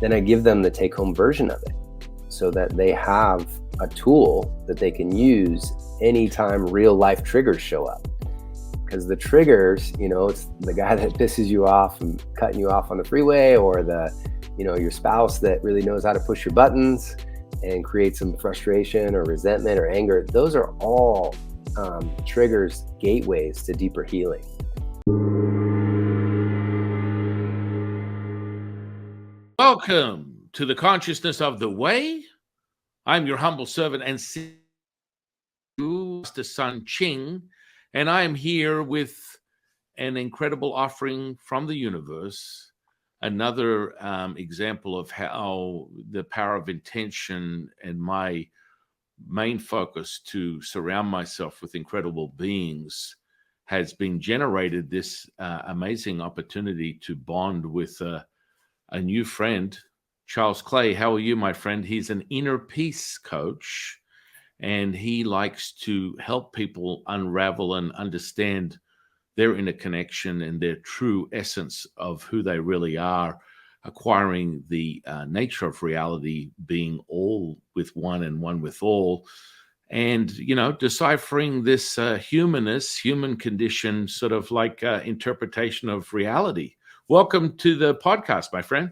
then I give them the take-home version of it so that they have a tool that they can use anytime real life triggers show up. Because the triggers, it's the guy that pisses you off and cutting you off on the freeway, or your spouse that really knows how to push your buttons and create some frustration or resentment or anger. Those are all triggers, gateways to deeper healing. Welcome to the Consciousness of the Way. I'm your humble servant and Master San Qing, and I am here with an incredible offering from the universe, another example of how the power of intention and my main focus to surround myself with incredible beings has been generated this amazing opportunity to bond with a new friend, Charles Clay. How are you, my friend? He's an inner peace coach, and he likes to help people unravel and understand their inner connection and their true essence of who they really are, acquiring the nature of reality, being all with one and one with all, and, deciphering this human condition, sort of like interpretation of reality. Welcome to the podcast, my friend.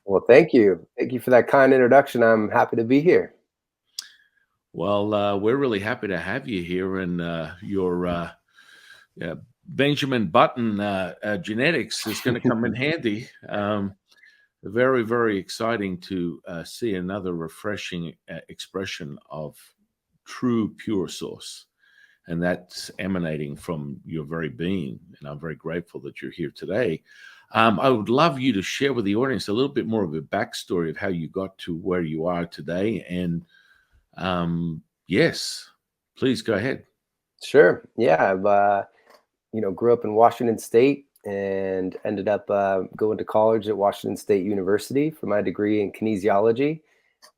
Well, thank you. Thank you for that kind introduction. I'm happy to be here. Well, we're really happy to have you here, and your Benjamin Button genetics is going to come in handy. Very, very exciting to see another refreshing expression of true, pure source. And that's emanating from your very being. And I'm very grateful that you're here today. I would love you to share with the audience a little bit more of a backstory of how you got to where you are today. And yes, please go ahead. Sure. Yeah. I've, grew up in Washington State and ended up going to college at Washington State University for my degree in kinesiology.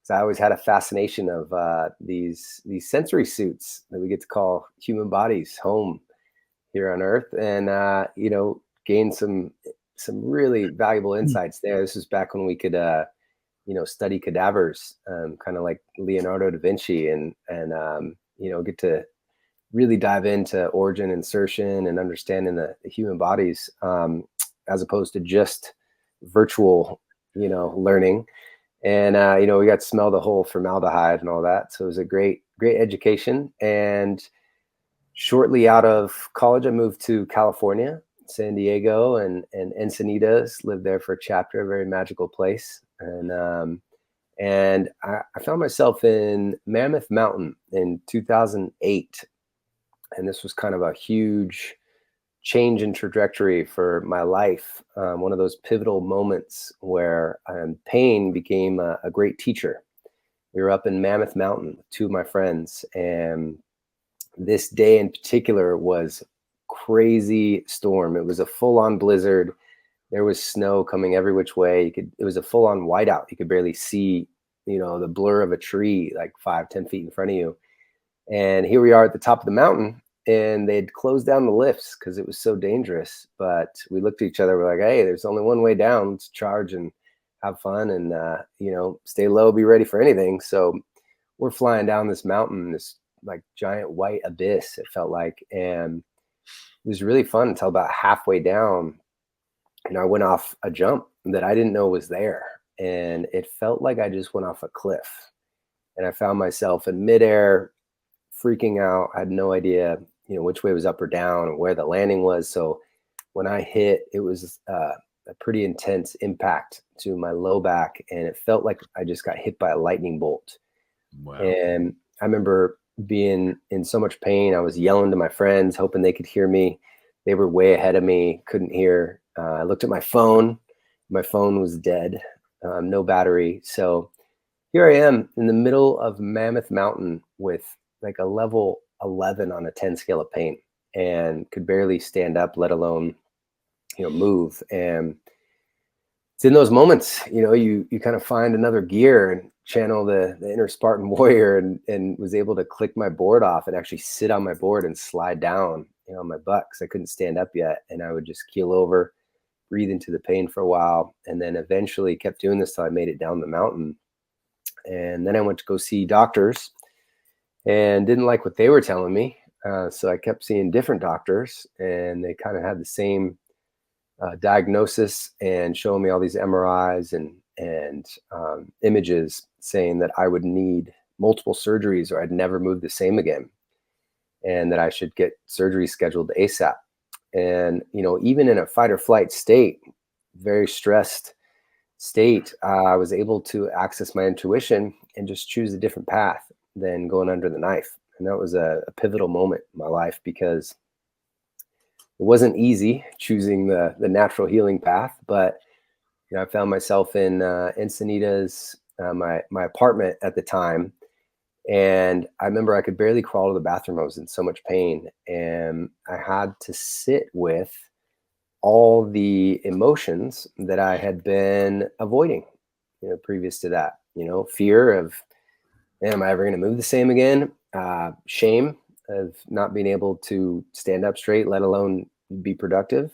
So I always had a fascination of these sensory suits that we get to call human bodies home here on Earth, and gained some really valuable insights there. This was back when we could study cadavers, kind of like Leonardo da Vinci, and get to really dive into origin, insertion, and understanding the human bodies, as opposed to just virtual learning. And, we got to smell the whole formaldehyde and all that. So it was a great education. And shortly out of college, I moved to California, San Diego, and Encinitas, lived there for a chapter, a very magical place. And I found myself in Mammoth Mountain in 2008. And this was kind of a huge change in trajectory for my life. One of those pivotal moments where pain became a great teacher. We were up in Mammoth Mountain with two of my friends, and this day in particular was crazy storm. It was a full-on blizzard. There was snow coming every which way. It was a full-on whiteout. You could barely see, the blur of a tree like 5-10 feet in front of you. And here we are at the top of the mountain, and they'd closed down the lifts because it was so dangerous. But we looked at each other. We're like, hey, there's only one way down. Let's charge and have fun and, stay low, be ready for anything. So we're flying down this mountain, this like giant white abyss, it felt like. And it was really fun until about halfway down. And I went off a jump that I didn't know was there. And it felt like I just went off a cliff. And I found myself in midair, freaking out. I had no idea, which way was up or down or where the landing was. So when I hit, it was a pretty intense impact to my low back. And it felt like I just got hit by a lightning bolt. Wow. And I remember being in so much pain. I was yelling to my friends, hoping they could hear me. They were way ahead of me, couldn't hear. I looked at my phone. My phone was dead, no battery. So here I am in the middle of Mammoth Mountain with like a level 11 on a 10 scale of pain, and could barely stand up, let alone, move. And it's in those moments, you kind of find another gear and channel the inner Spartan warrior, and was able to click my board off and actually sit on my board and slide down, on my butt, because I couldn't stand up yet. And I would just keel over, breathe into the pain for a while, and then eventually kept doing this till I made it down the mountain. And then I went to go see doctors and didn't like what they were telling me. So I kept seeing different doctors, and they kind of had the same diagnosis and showing me all these MRIs and images saying that I would need multiple surgeries or I'd never move the same again, and that I should get surgery scheduled ASAP. And, even in a fight or flight state, very stressed state, I was able to access my intuition and just choose a different path than going under the knife. And that was a pivotal moment in my life, because it wasn't easy choosing the natural healing path. But I found myself in Encinitas, my apartment at the time, and I remember I could barely crawl to the bathroom. I was in so much pain, and I had to sit with all the emotions that I had been avoiding, previous to that. Fear of, man, am I ever going to move the same again? Shame of not being able to stand up straight, let alone be productive,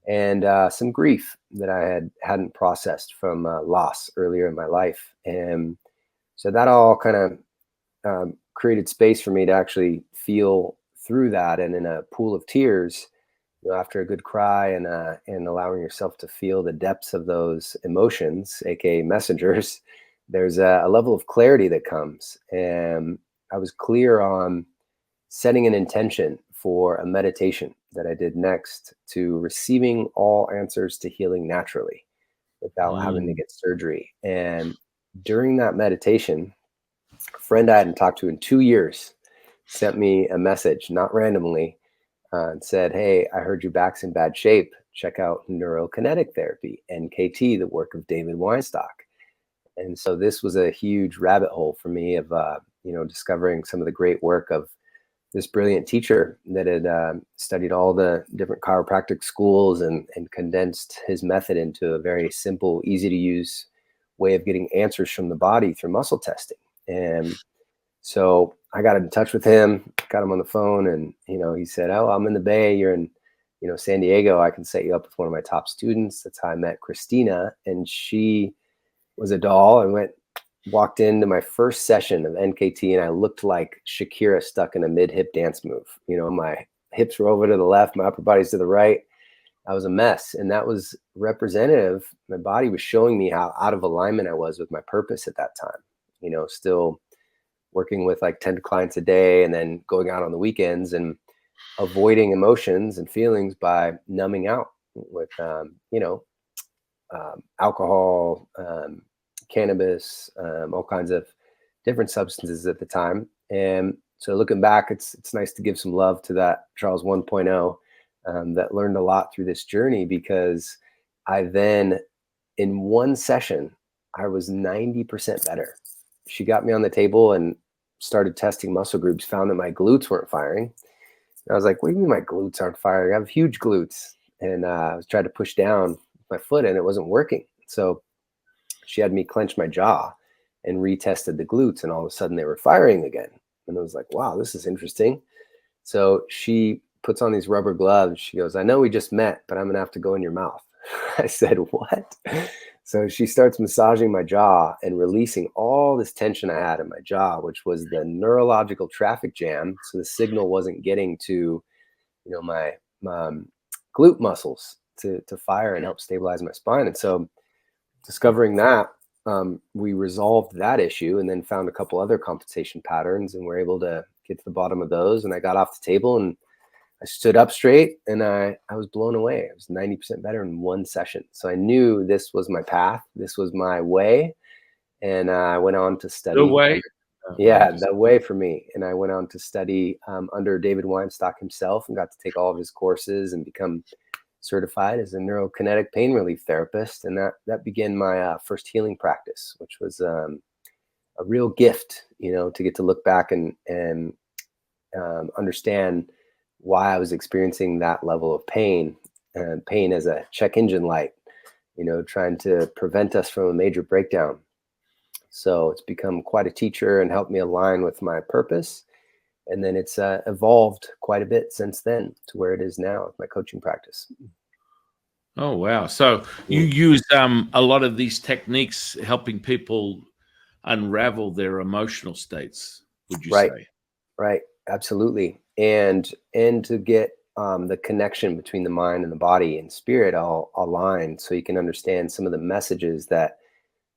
and some grief that I hadn't processed from loss earlier in my life. And so that all kind of created space for me to actually feel through that. And in a pool of tears, after a good cry and allowing yourself to feel the depths of those emotions, aka messengers, there's a level of clarity that comes. And I was clear on setting an intention for a meditation that I did next to receiving all answers to healing naturally without having to Mm. get surgery. And during that meditation, a friend I hadn't talked to in 2 years sent me a message, not randomly, and said, "Hey, I heard your back's in bad shape. Check out neurokinetic therapy, NKT, the work of David Weinstock." And so this was a huge rabbit hole for me of, discovering some of the great work of this brilliant teacher that had studied all the different chiropractic schools and condensed his method into a very simple, easy to use way of getting answers from the body through muscle testing. And so I got in touch with him, got him on the phone, and he said, "Oh, I'm in the Bay. You're in, San Diego. I can set you up with one of my top students." That's how I met Christina, and she was a doll. I walked into my first session of NKT, and I looked like Shakira stuck in a mid-hip dance move. My hips were over to the left, my upper body's to the right. I was a mess, and that was representative. My body was showing me how out of alignment I was with my purpose at that time. Still working with like 10 clients a day and then going out on the weekends and avoiding emotions and feelings by numbing out with, alcohol, cannabis, all kinds of different substances at the time. And so looking back, it's nice to give some love to that Charles 1.0 that learned a lot through this journey, because I then, in one session, I was 90% better. She got me on the table and started testing muscle groups, found that my glutes weren't firing. And I was like, "What do you mean my glutes aren't firing? I have huge glutes." And I was trying to push down my foot and it wasn't working. So she had me clench my jaw and retested the glutes, and all of a sudden they were firing again. And I was like, "Wow, this is interesting." So she puts on these rubber gloves. She goes, "I know we just met, but I'm gonna have to go in your mouth." I said, "What?" So she starts massaging my jaw and releasing all this tension I had in my jaw, which was the neurological traffic jam. So the signal wasn't getting to, my glute muscles to fire and help stabilize my spine. And so discovering that, we resolved that issue and then found a couple other compensation patterns, and we're able to get to the bottom of those. And I got off the table and I stood up straight, and I was blown away. I was 90% better in one session. So I knew this was my path. This was my way. And I went on to The study. way. Yeah, the way for me. And I went on to study under David Weinstock himself, and got to take all of his courses and become certified as a neurokinetic pain relief therapist. And that began my first healing practice, which was a real gift, to get to look back and understand why I was experiencing that level of pain, and pain as a check engine light, trying to prevent us from a major breakdown. So it's become quite a teacher and helped me align with my purpose. And then it's evolved quite a bit since then to where it is now with my coaching practice. Oh, wow. So you Mm. use a lot of these techniques helping people unravel their emotional states, would you Right. say? Right. Absolutely. And to get the connection between the mind and the body and spirit all aligned, so you can understand some of the messages that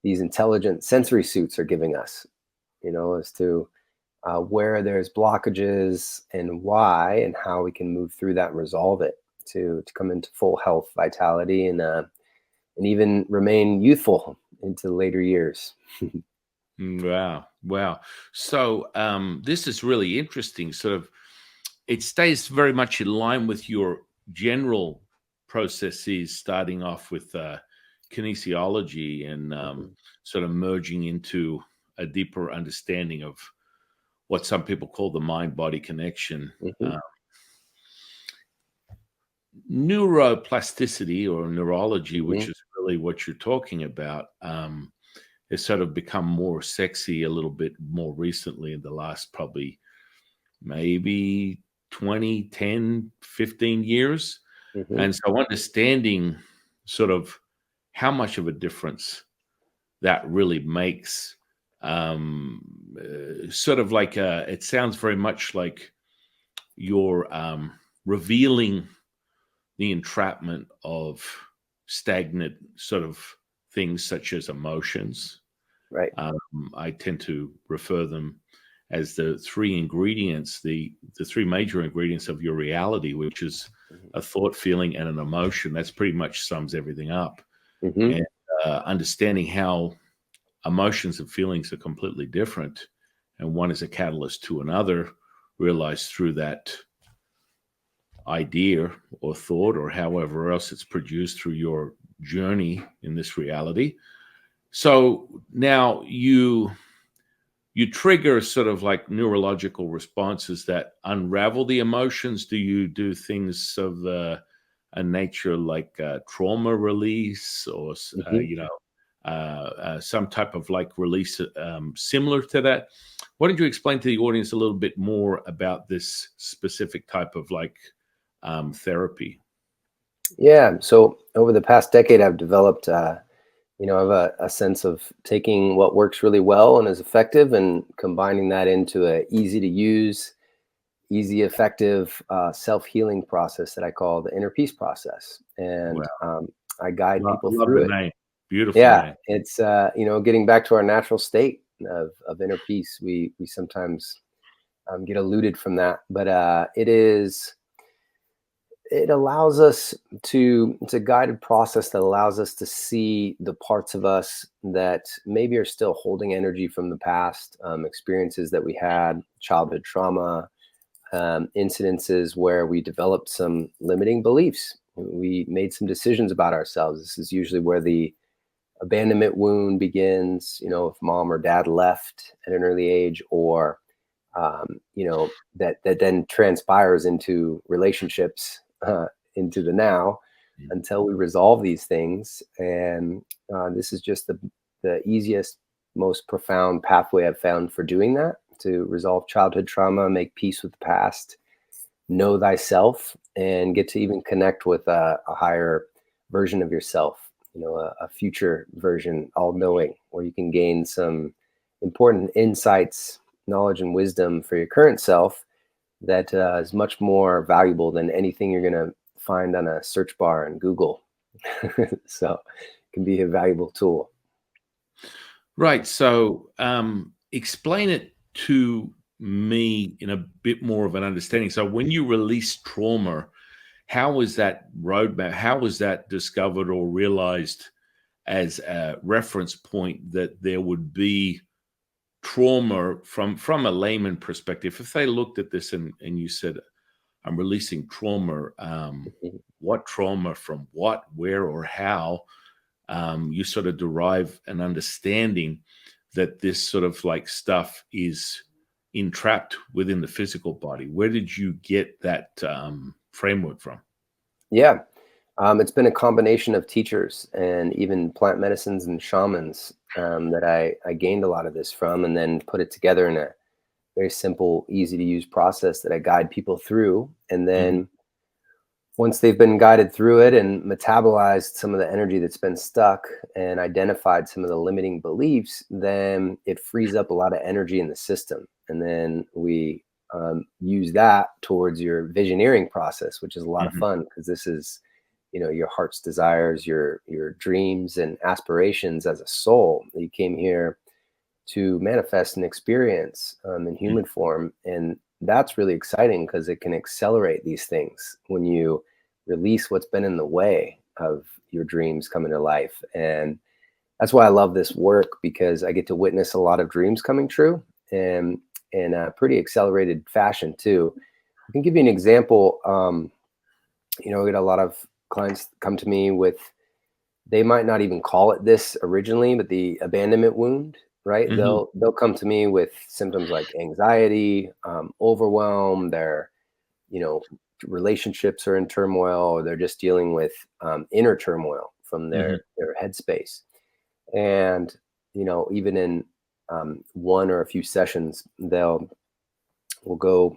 these intelligent sensory suits are giving us, as to where there's blockages and why, and how we can move through that and resolve it to come into full health, vitality, and even remain youthful into later years. Wow. Wow. So this is really interesting. Sort of, it stays very much in line with your general processes, starting off with kinesiology and Mhm. sort of merging into a deeper understanding of what some people call the mind body connection. Mhm. Neuroplasticity or neurology, which Mhm. is really what you're talking about, has sort of become more sexy a little bit more recently in the last probably maybe 20, 10, 15 years. Mhm. And so understanding sort of how much of a difference that really makes, um, sort of like it sounds very much like you're revealing the entrapment of stagnant sort of things such as emotions. Right. Um, I tend to refer them as the three ingredients, the three major ingredients of your reality, which is Mhm. a thought, feeling, and an emotion. That's pretty much sums everything up. Mhm. And understanding how emotions and feelings are completely different, and one is a catalyst to another, realized through that idea or thought or however else it's produced through your journey in this reality. So now you trigger sort of like neurological responses that unravel the emotions. Do you do things of a nature like trauma release or Mhm. some type of like release similar to that? Why don't you explain to the audience a little bit more about this specific type of like therapy? Yeah. So over the past decade, I've developed, I have a sense of taking what works really well and is effective and combining that into a easy to use, easy, effective self-healing process that I call the inner peace process. And Wow, I guide people love through the it. name. Beautiful Yeah, name. it's getting back to our natural state of inner peace. We sometimes get eluded from that, but it allows us to it's a guided process that allows us to see the parts of us that maybe are still holding energy from the past, experiences that we had, childhood trauma, incidences where we developed some limiting beliefs. We made some decisions about ourselves. This is usually where the abandonment wound begins. If mom or dad left at an early age, or that then transpires into relationships, into the now, until we resolve these things. And this is just the easiest, most profound pathway I've found for doing that, to resolve childhood trauma, make peace with the past, know thyself, and get to even connect with a higher version of yourself, a future version, all knowing, where you can gain some important insights, knowledge, and wisdom for your current self that is much more valuable than anything you're going to find on a search bar in Google. So it can be a valuable tool. Right. So, explain it to me in a bit more of an understanding. So, when you release trauma, how was that roadmap? How was that discovered or realized as a reference point that there would be trauma from a layman perspective? If they looked at this and you said, "I'm releasing trauma," Mhm. what trauma from what, where, or how? You sort of derive an understanding that this sort of like stuff is entrapped within the physical body. Where did you get that framework from? Yeah. It's been a combination of teachers and even plant medicines and shamans, that I gained a lot of this from, and then put it together in a very simple, easy to use process that I guide people through. And Mhm. then once they've been guided through it and metabolized some of the energy that's been stuck and identified some of the limiting beliefs, then it frees up a lot of energy in the system. And then we use that towards your visioneering process, which is a lot of Hmm. fun because this is, your heart's desires, your dreams and aspirations as a soul. You came here to manifest and experience in human form. And that's really exciting because it can accelerate these things when you release what's been in the way of your dreams coming to life. And that's why I love this work, because I get to witness a lot of dreams coming true, and in a pretty accelerated fashion too. I can give you an example. We get a lot of clients come to me with, they might not even call it this originally, but the abandonment wound, right? Hmm. They'll come to me with symptoms like anxiety, overwhelm. Their, you know, relationships are in turmoil, or they're just dealing with inner turmoil from Hmm. their headspace. And even in one or a few sessions, will go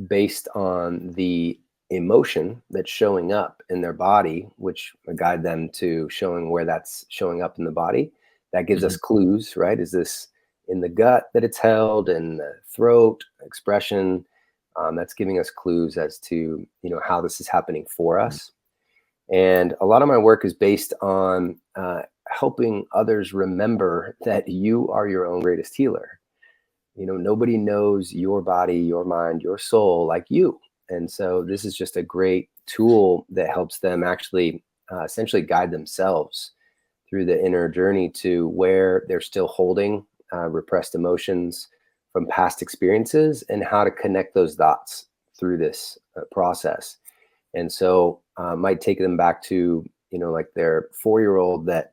based on the emotion that's showing up in their body, which will guide them to showing where that's showing up in the body. That gives Hmm. us clues, right? Is this in the gut that it's held, in the throat, expression? That's giving us clues as to how this is happening for us. And a lot of my work is based on helping others remember that you are your own greatest healer. Nobody knows your body, your mind, your soul like you. And so this is just a great tool that helps them actually essentially guide themselves through the inner journey to where they're still holding repressed emotions from past experiences, and how to connect those dots through this process. And so might take them back to, like their 4-year old that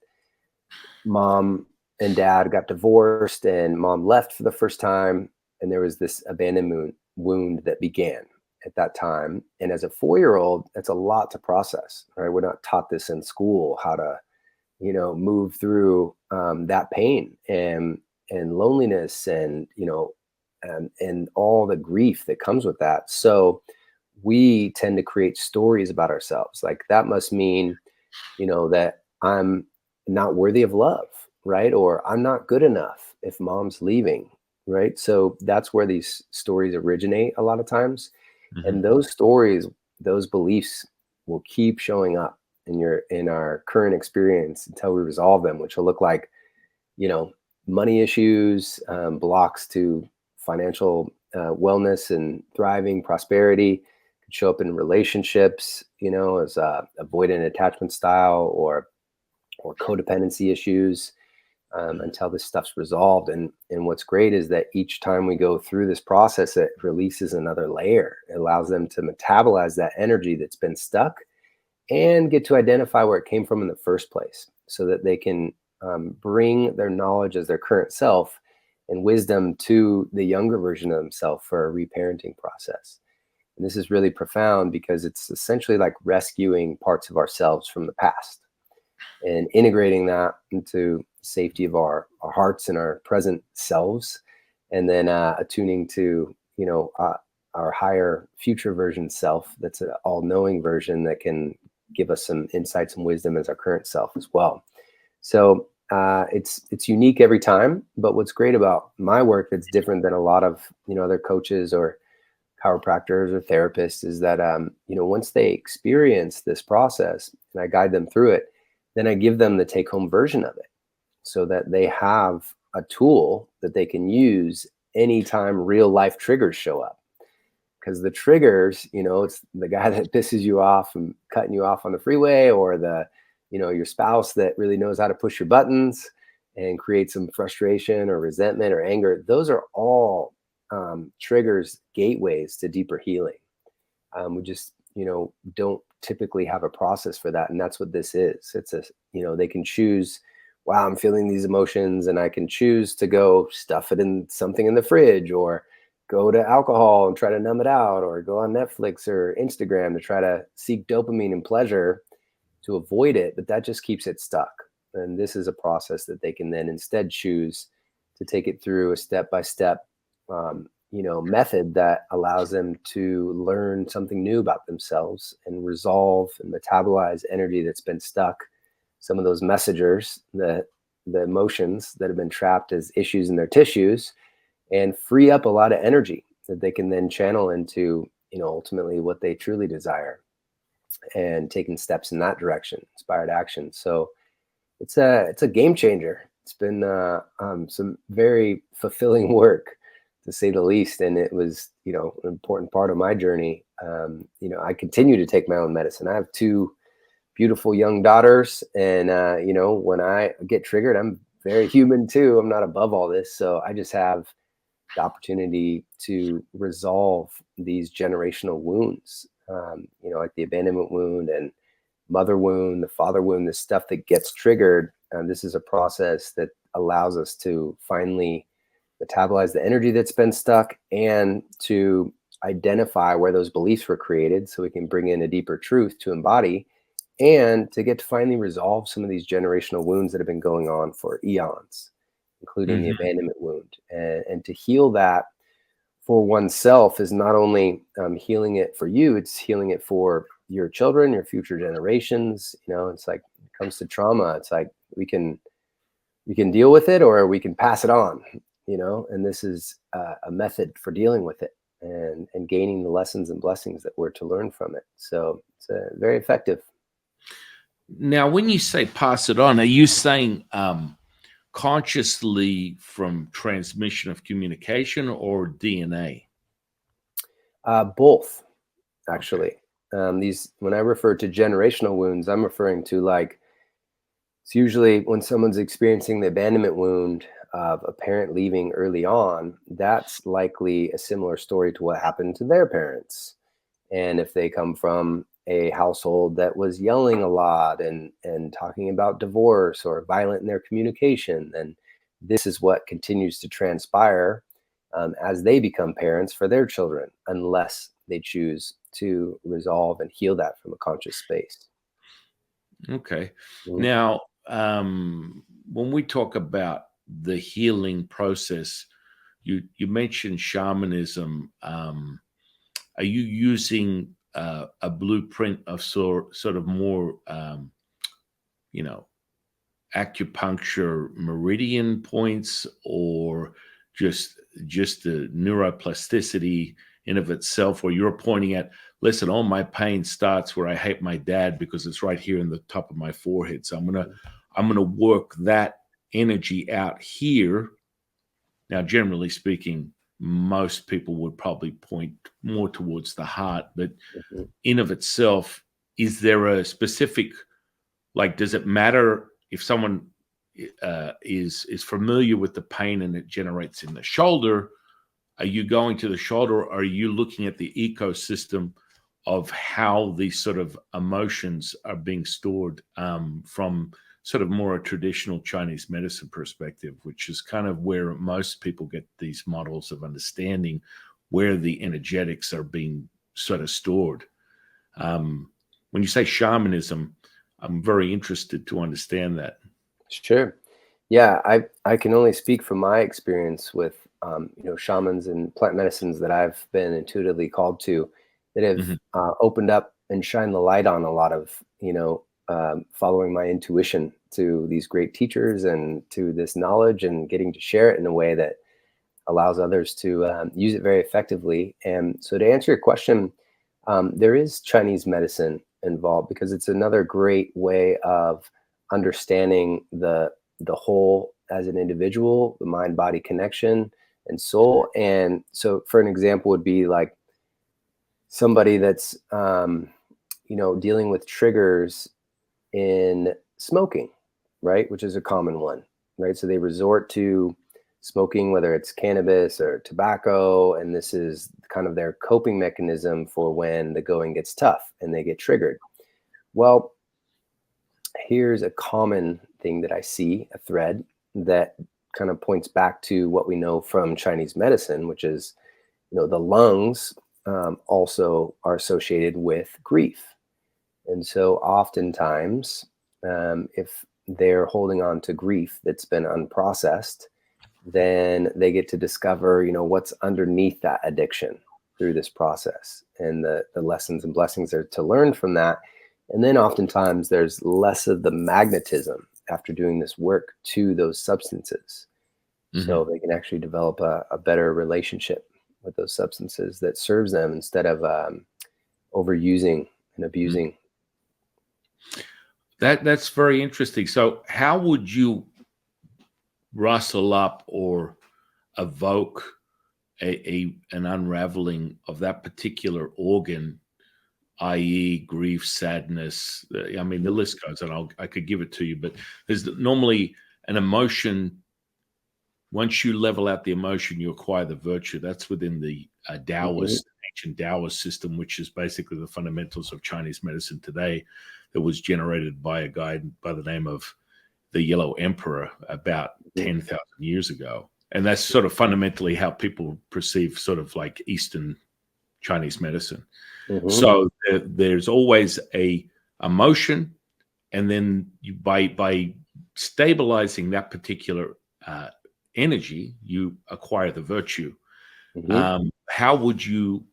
mom and dad got divorced, and mom left for the first time, and there was this abandonment wound that began at that time. And as a 4-year old, it's a lot to process, right? We're not taught this in school, how to move through that pain and loneliness, and and all the grief that comes with that. So we tend to create stories about ourselves, like that must mean that I'm not worthy of love, right? Or I'm not good enough if mom's leaving, right? So that's where these stories originate a lot of times. Hmm. And those stories, those beliefs will keep showing up in our current experience until we resolve them, which will look like, you know, money issues, blocks to financial wellness and thriving, prosperity. Could show up in relationships, as avoidant attachment style, or codependency issues, until this stuff's resolved. And what's great is that each time we go through this process, it releases another layer. It allows them to metabolize that energy that's been stuck, and get to identify where it came from in the first place, so that they can bring their knowledge as their current self and wisdom to the younger version of themselves for a reparenting process. And this is really profound, because it's essentially like rescuing parts of ourselves from the past and integrating that into safety of our hearts and our present selves, and then attuning to our higher future version self, that's an all-knowing version that can give us some insights and wisdom as our current self as well. So it's unique every time. But what's great about my work that's different than a lot of other coaches or chiropractors or therapists is that once they experience this process and I guide them through it, then I give them the take home version of it, so that they have a tool that they can use anytime real life triggers show up. Because the triggers, it's the guy that pisses you off and cutting you off on the freeway, or the your spouse that really knows how to push your buttons and create some frustration or resentment or anger. Those are all triggers, gateways to deeper healing. We just don't typically have a process for that, and that's what this is. It's a they can choose, wow, I'm feeling these emotions, and I can choose to go stuff it in something in the fridge, or go to alcohol and try to numb it out, or go on Netflix or Instagram to try to seek dopamine and pleasure to avoid it. But that just keeps it stuck. And this is a process that they can then instead choose to take it through a step by step method that allows them to learn something new about themselves and resolve and metabolize energy that's been stuck, some of those messengers, the emotions that have been trapped as issues in their tissues, and free up a lot of energy that they can then channel into, ultimately what they truly desire, and taking steps in that direction, inspired action. So it's a game changer. It's been some very fulfilling work, to say the least, and it was an important part of my journey. I continue to take my own medicine. I have two beautiful young daughters, and when I get triggered, I'm very human too. I'm not above all this, so I just have the opportunity to resolve these generational wounds, like the abandonment wound and mother wound, the father wound, the stuff that gets triggered. This is a process that allows us to finally metabolize the energy that's been stuck, and to identify where those beliefs were created, so we can bring in a deeper truth to embody, and to get to finally resolve some of these generational wounds that have been going on for eons, including the Mhm. abandonment wound. And to heal that for oneself is not only healing it for you, it's healing it for your children, your future generations. It's like, when it comes to trauma, it's like we can deal with it, or we can pass it on. And this is a method for dealing with it, and gaining the lessons and blessings that we're to learn from it. So it's very effective. Now, when you say pass it on, are you saying consciously from transmission of communication or DNA? Both, Okay. actually. These When I refer to generational wounds, I'm referring to, like, it's usually when someone's experiencing the abandonment wound of a parent leaving early on. That's likely a similar story to what happened to their parents. And if they come from a household that was yelling a lot, and talking about divorce, or violent in their communication, then this is what continues to transpire as they become parents for their children, unless they choose to resolve and heal that from a conscious space. Okay. Mhm. Now, when we talk about the healing process, you mentioned shamanism. Are you using a blueprint of sort of more, you know, acupuncture meridian points, or just just the neuroplasticity in of itself, where you're pointing at, listen, all my pain starts where I hate my dad because it's right here in the top of my forehead, so I'm gonna work that energy out here. Now, generally speaking, most people would probably point more towards the heart, but Mhm. in of itself, is there a specific, like, does it matter if someone is familiar with the pain and it generates in the shoulder? Are you going to the shoulder, or are you looking at the ecosystem of how these sort of emotions are being stored, from sort of more a traditional Chinese medicine perspective, which is kind of where most people get these models of understanding where the energetics are being sort of stored? When you say shamanism, I'm very interested to understand that. Sure. Yeah, I can only speak from my experience with shamans and plant medicines that I've been intuitively called to, that have Mhm. opened up and shined the light on a lot of following my intuition to these great teachers, and to this knowledge, and getting to share it in a way that allows others to use it very effectively. And so, to answer your question, there is Chinese medicine involved, because it's another great way of understanding the whole as an individual, the mind body connection and soul. And so, for an example, would be like somebody that's dealing with triggers in smoking, right? Which is a common one, right? So they resort to smoking, whether it's cannabis or tobacco, and this is kind of their coping mechanism for when the going gets tough and they get triggered. Well, here's a common thing that I see, a thread that kind of points back to what we know from Chinese medicine, which is, the lungs also are associated with grief. And so oftentimes, if they're holding on to grief that's been unprocessed, then they get to discover, what's underneath that addiction through this process, and the lessons and blessings are to learn from that. And then oftentimes there's less of the magnetism after doing this work to those substances. So they can actually develop a better relationship with those substances that serves them instead of overusing and abusing. That's very interesting. So how would you rustle up or evoke an unraveling of that particular organ, i.e., grief, sadness? I mean, the list goes on. I could give it to you, but there's normally an emotion. Once you level out the emotion, you acquire the virtue. That's within the Taoist, ancient Taoist system, which is basically the fundamentals of Chinese medicine today, that was generated by a guy by the name of the Yellow Emperor about 10,000 years ago. And that's sort of fundamentally how people perceive sort of like Eastern Chinese medicine. So there's always a emotion, and then you by stabilizing that particular energy, you acquire the virtue. How would you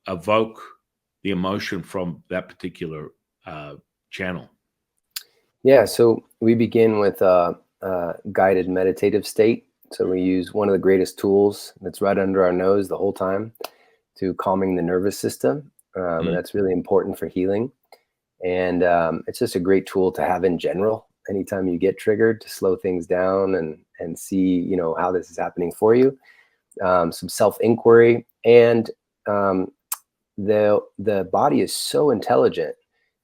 evoke the emotion from that particular channel? Yeah, so we begin with a guided meditative state. So we use one of the greatest tools that's right under our nose the whole time to calming the nervous system. And that's really important for healing. And it's just a great tool to have in general. Anytime you get triggered, to slow things down and see, how this is happening for you. Some self-inquiry. And the body is so intelligent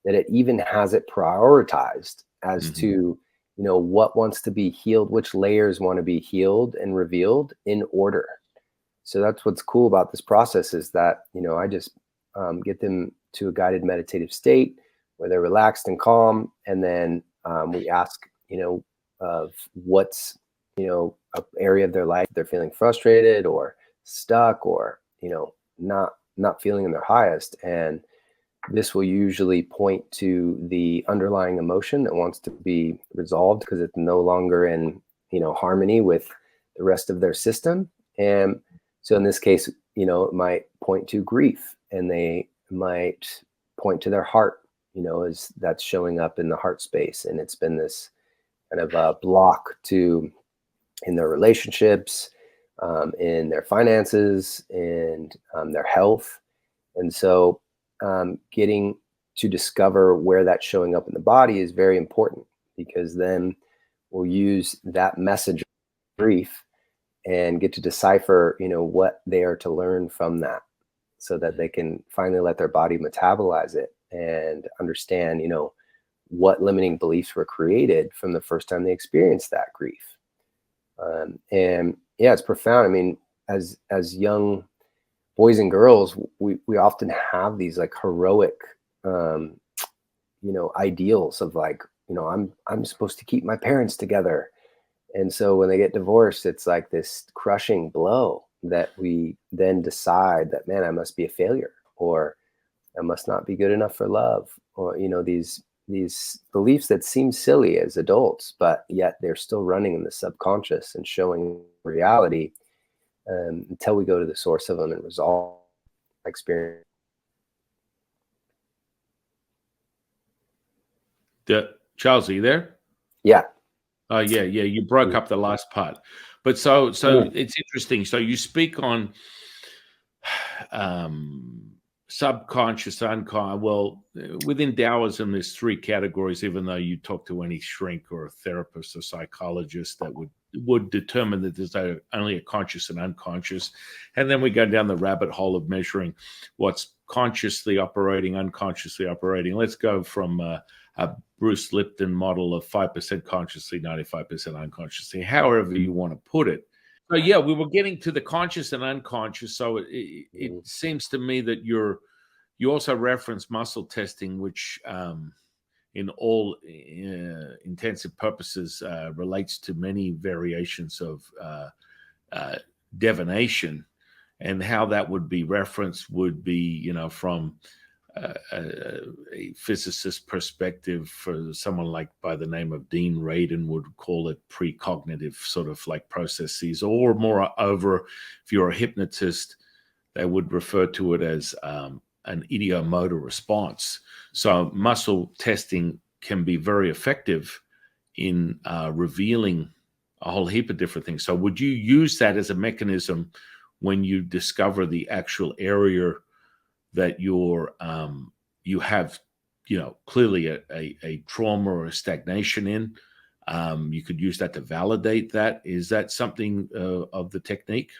that it even has it prioritized as to, what wants to be healed, which layers want to be healed and revealed in order. So that's what's cool about this process, is that, I just get them to a guided meditative state where they're relaxed and calm. And then we ask, of what's, an area of their life they're feeling frustrated or stuck or, not feeling in their highest. And this will usually point to the underlying emotion that wants to be resolved because it's no longer in, harmony with the rest of their system. And so in this case, it might point to grief, and they might point to their heart, as that's showing up in the heart space. And it's been this kind of a block in their relationships, in their finances, and their health. And so getting to discover where that's showing up in the body is very important, because then we'll use that message of grief and get to decipher, what they are to learn from that, so that they can finally let their body metabolize it and understand, what limiting beliefs were created from the first time they experienced that grief. And yeah, it's profound. I mean, as young boys and girls, we often have these like heroic, ideals of like, I'm supposed to keep my parents together. And so when they get divorced, it's like this crushing blow that we then decide that, man, I must be a failure, or I must not be good enough for love, or, these beliefs that seem silly as adults, but yet they're still running in the subconscious and showing reality, until we go to the source of them and resolve experience. Charles, are you there? Yeah. Oh, yeah. You broke up the last part, but so it's interesting. So you speak on subconscious, unconscious. Well, within Taoism, there's three categories. Even though you talk to any shrink or a therapist or psychologist, that would determine that there's only a conscious and unconscious, and then we go down the rabbit hole of measuring what's consciously operating, unconsciously operating. Let's go from a Bruce Lipton model of 5% consciously, 95% unconsciously, however you want to put it. So yeah, we were getting to the conscious and unconscious. So it seems to me that you also reference muscle testing, which in all intensive purposes relates to many variations of divination, and how that would be referenced would be, from a physicist perspective, for someone like by the name of Dean Radin would call it precognitive sort of like processes, or moreover, if you're a hypnotist, they would refer to it as an ideomotor response. So muscle testing can be very effective in revealing a whole heap of different things. So would you use that as a mechanism when you discover the actual area that you have, clearly a trauma or a stagnation in? You could use that to validate that. Is that something of the technique?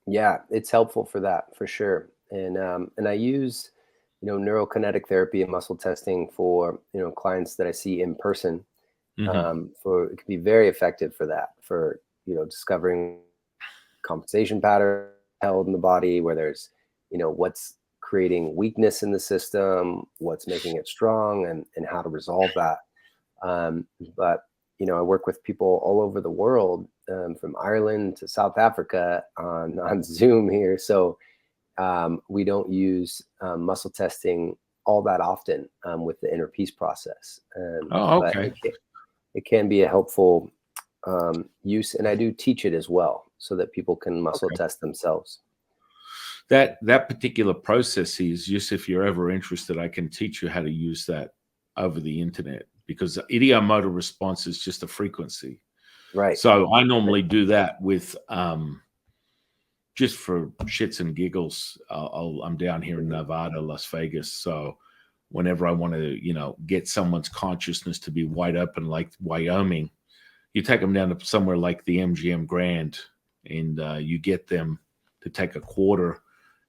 Yeah, it's helpful for that for sure. And I use, neurokinetic therapy and muscle testing for, clients that I see in person. Hmm. For it can be very effective for that, for, discovering compensation pattern held in the body, where there's, what's creating weakness in the system, what's making it strong, and how to resolve that. But I work with people all over the world, from Ireland to South Africa on Zoom here. So we don't use muscle testing all that often with the inner peace process. Oh, But okay. it can be a helpful use, and I do teach it as well, so that people can muscle Okay. test themselves. That particular process is just, if you're ever interested, I can teach you how to use that over the internet, because ideomotor response is just a frequency. Right. So I normally do that with just for shits and giggles. I'm down here in Mhm. Nevada, Las Vegas. So whenever I want to, get someone's consciousness to be wide open, like Wyoming, you take them down to somewhere like the MGM Grand, and you get them to take a quarter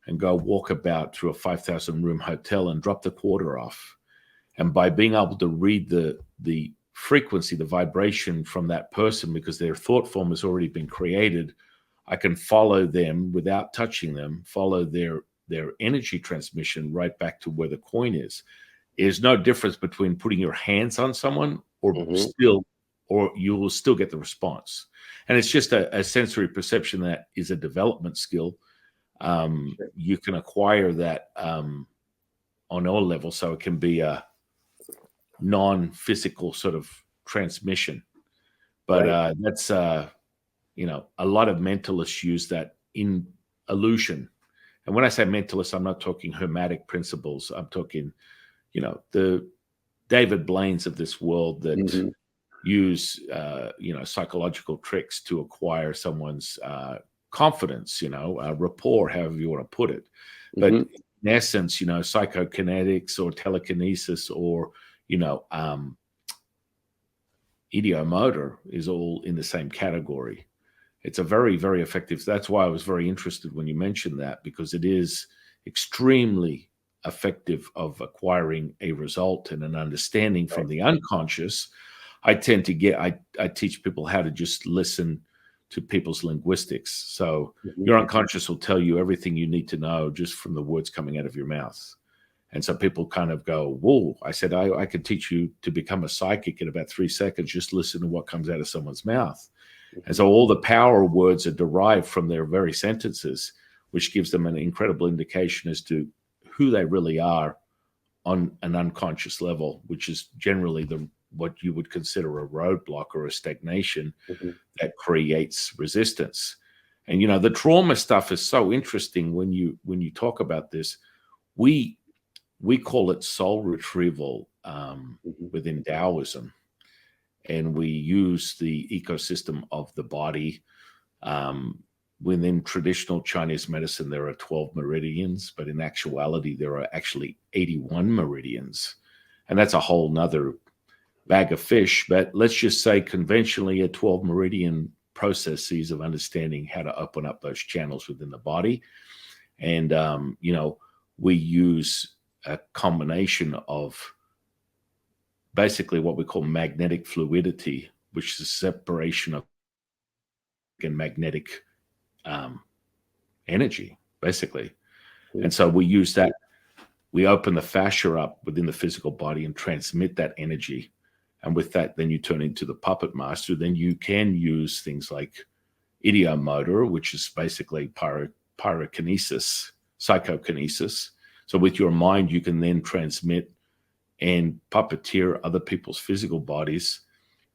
and go walk about through a 5,000 room hotel and drop the quarter off. And by being able to read the frequency, the vibration from that person, because their thought form has already been created, I can follow them without touching them, follow their energy transmission right back to where the coin is. There's no difference between putting your hands on someone Mhm. or you will still get the response. And it's just a sensory perception that is a development skill. Sure. You can acquire that on all levels, so it can be a non-physical sort of transmission. But Right. that's a lot of mentalists use that in illusion. And when I say mentalists, I'm not talking hermetic principles. I'm talking, the David Blaines of this world that Mhm. use, psychological tricks to acquire someone's confidence, rapport, however you want to put it. But Mhm. in essence, psychokinetics or telekinesis or, you know, um, ideomotor is all in the same category. It's a very, very effective. That's why I was very interested when you mentioned that, because it is extremely effective of acquiring a result and an understanding Right. from the unconscious. I teach people how to just listen to people's linguistics. So Mhm. your unconscious will tell you everything you need to know just from the words coming out of your mouth. And so people kind of go, whoa. I said, I could teach you to become a psychic in about 3 seconds. Just listen to what comes out of someone's mouth. And Mhm. so all the power words are derived from their very sentences, which gives them an incredible indication as to who they really are on an unconscious level, which is generally what you would consider a roadblock or a stagnation Mhm. that creates resistance. And the trauma stuff is so interesting when you talk about this. We we call it soul retrieval Mhm. within Taoism, and we use the ecosystem of the body. Um, Within traditional Chinese medicine, there are 12 meridians, but in actuality, there are actually 81 meridians. And that's a whole nother bag of fish. But let's just say conventionally, a 12 meridian processes of understanding how to open up those channels within the body. And, we use a combination of basically what we call magnetic fluidity, which is separation of and magnetic um, energy, basically. And Mhm. so we use that, we open the fascia up within the physical body and transmit that energy. And with that, then you turn into the puppet master. Then you can use things like ideomotor, which is basically pyrokinesis, psychokinesis. So with your mind, you can then transmit and puppeteer other people's physical bodies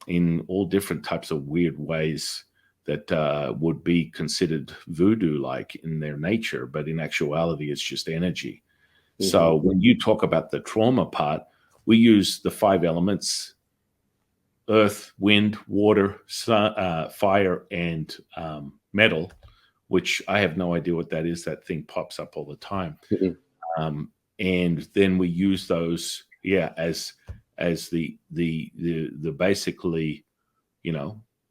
in all different types of weird ways that would be considered voodoo-like in their nature, but in actuality, it's just energy. So when you talk about the trauma part, we use the 5 elements: earth, wind, water, sun, fire, and metal, which I have no idea what that is. That thing pops up all the time. And then we use those, as the basically,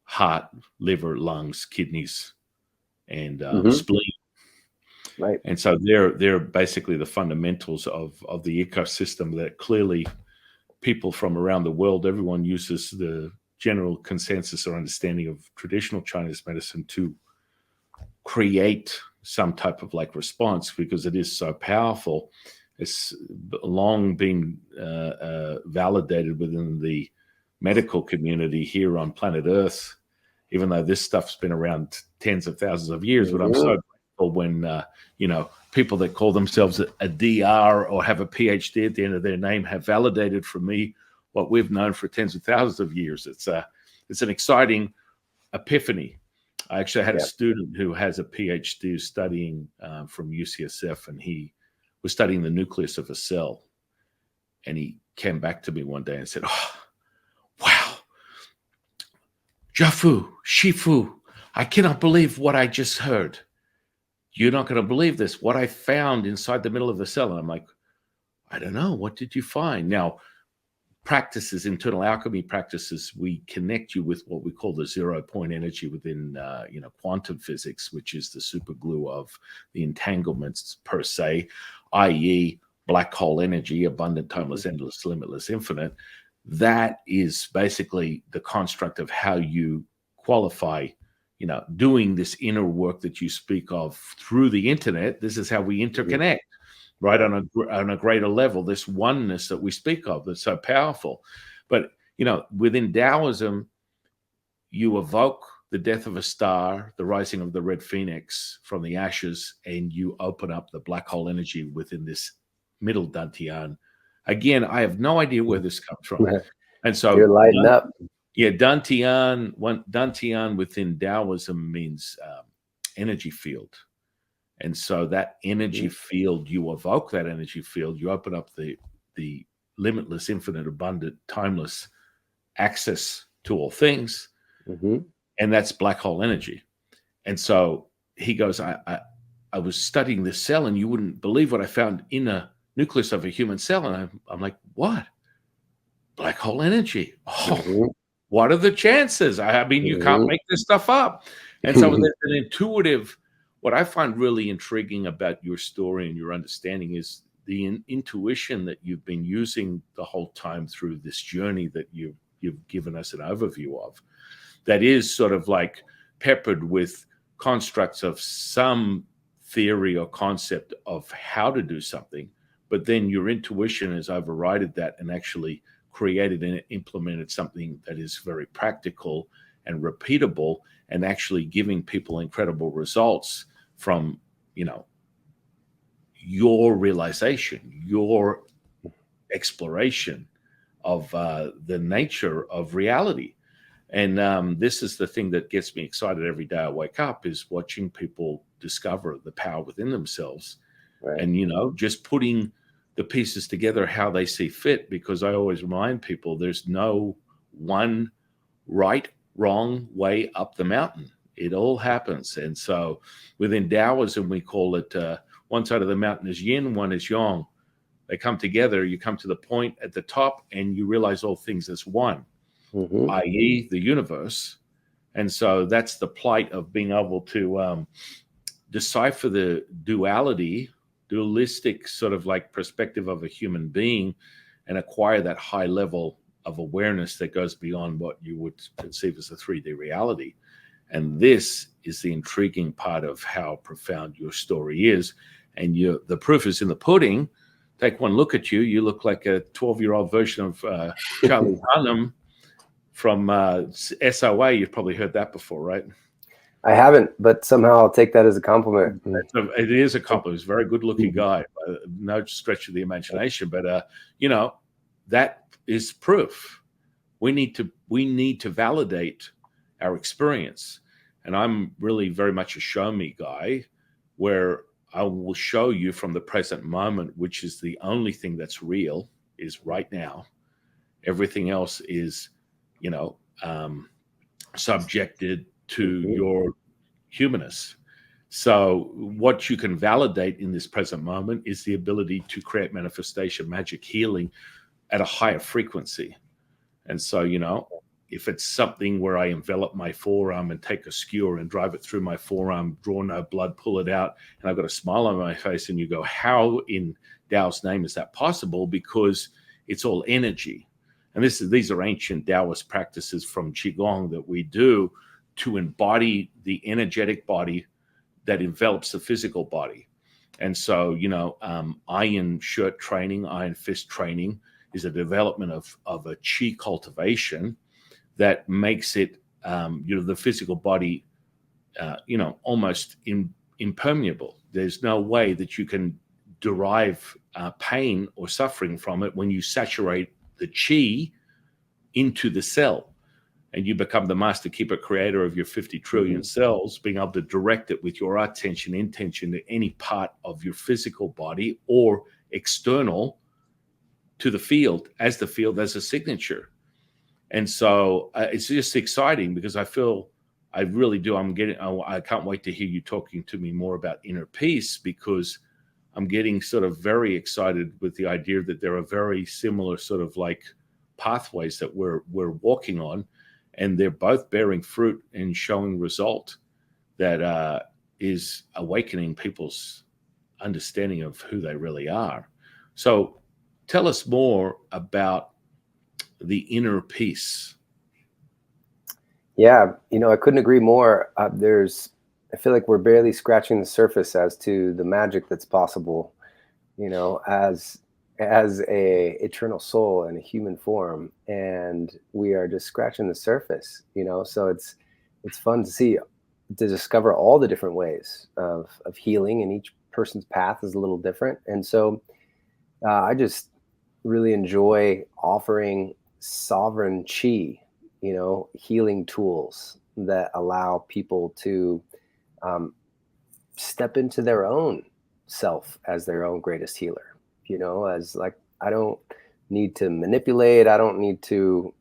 heart, liver, lungs, kidneys, and spleen. Right. And so they're basically the fundamentals of the ecosystem that clearly people from around the world, everyone uses the general consensus or understanding of traditional Chinese medicine to create some type of like response, because it is so powerful. It's long been validated within the medical community here on planet Earth, even though this stuff's been around tens of thousands of years. But I'm so grateful when, people that call themselves a DR or have a PhD at the end of their name have validated for me what we've known for tens of thousands of years. It's an exciting epiphany. I actually had a student who has a PhD studying from UCSF, and he was studying the nucleus of a cell. And he came back to me one day and said, "Oh, wow, Jafu, Shifu, I cannot believe what I just heard. You're not going to believe this, what I found inside the middle of the cell." And I'm like, "I don't know. What did you find?" Now, practices, internal alchemy practices, we connect you with what we call the 0-point energy within, quantum physics, which is the super glue of the entanglements per se, i.e. black hole energy, abundant, timeless, endless, limitless, infinite. That is basically the construct of how you qualify, doing this inner work that you speak of through the internet. This is how we interconnect, right? On a greater level, this oneness that we speak of that's so powerful. But, within Taoism, you evoke the death of a star, the rising of the red phoenix from the ashes, and you open up the black hole energy within this middle dantian. Again, I have no idea where this comes from. And so you're lighting up. Yeah, dantian within Taoism means energy field. And so that energy field, you evoke that energy field, you open up the limitless, infinite, abundant, timeless access to all things. And that's black hole energy. And so he goes, I was studying this cell, and you wouldn't believe what I found in a nucleus of a human cell. And I'm like, what? Black hole energy. Oh, what are the chances? I mean, you can't make this stuff up. And so there's an intuitive, what I find really intriguing about your story and your understanding is the intuition that you've been using the whole time through this journey that you've given us an overview of, that is sort of like peppered with constructs of some theory or concept of how to do something, but then your intuition has overridden that and actually created and implemented something that is very practical and repeatable, and actually giving people incredible results from, your realization, your exploration of the nature of reality. And this is the thing that gets me excited every day I wake up, is watching people discover the power within themselves. Right. And, just putting the pieces together how they see fit, because I always remind people there's no one right, wrong way up the mountain. It all happens. And so within Taoism, we call it one side of the mountain is yin, one is yang. They come together, you come to the point at the top, and you realize all things as one, i.e. the universe. And so that's the plight of being able to decipher the dualistic sort of like perspective of a human being, and acquire that high level of awareness that goes beyond what you would conceive as a 3D reality. And this is the intriguing part of how profound your story is. And the proof is in the pudding. Take one look at you. You look like a 12-year-old version of Charlie Hunnam from SOA. You've probably heard that before, right? I haven't, but somehow I'll take that as a compliment. It is a compliment. He's a very good-looking guy, no stretch of the imagination. But that is proof. We need to validate our experience, and I'm really very much a show me guy, where I will show you from the present moment, which is the only thing that's real, is right now. Everything else is, you know, subjected to your humanness. So what you can validate in this present moment is the ability to create manifestation, magic, healing at a higher frequency. And so, if it's something where I envelop my forearm and take a skewer and drive it through my forearm, draw no blood, pull it out, and I've got a smile on my face, and you go, how in Tao's name is that possible? Because it's all energy. And these are ancient Taoist practices from Qigong that we do to embody the energetic body that envelops the physical body. And so, iron shirt training, iron fist training is a development of a chi cultivation that makes it, the physical body, almost impermeable. There's no way that you can derive pain or suffering from it when you saturate the chi into the cell, and you become the master keeper creator of your 50 trillion cells, being able to direct it with your attention, intention to any part of your physical body or external to the field as a signature. And so it's just exciting because I really do. I can't wait to hear you talking to me more about inner peace, because I'm getting sort of very excited with the idea that there are very similar sort of like pathways that we're walking on, and they're both bearing fruit and showing result that is awakening people's understanding of who they really are. So tell us more about the inner peace. Yeah, I couldn't agree more. I feel like we're barely scratching the surface as to the magic that's possible, as a eternal soul in a human form, and we are just scratching the surface. So it's fun to discover all the different ways of healing, and each person's path is a little different. And so I just really enjoy offering sovereign chi, healing tools that allow people to step into their own self as their own greatest healer. As like, I don't need to manipulate. I don't need to,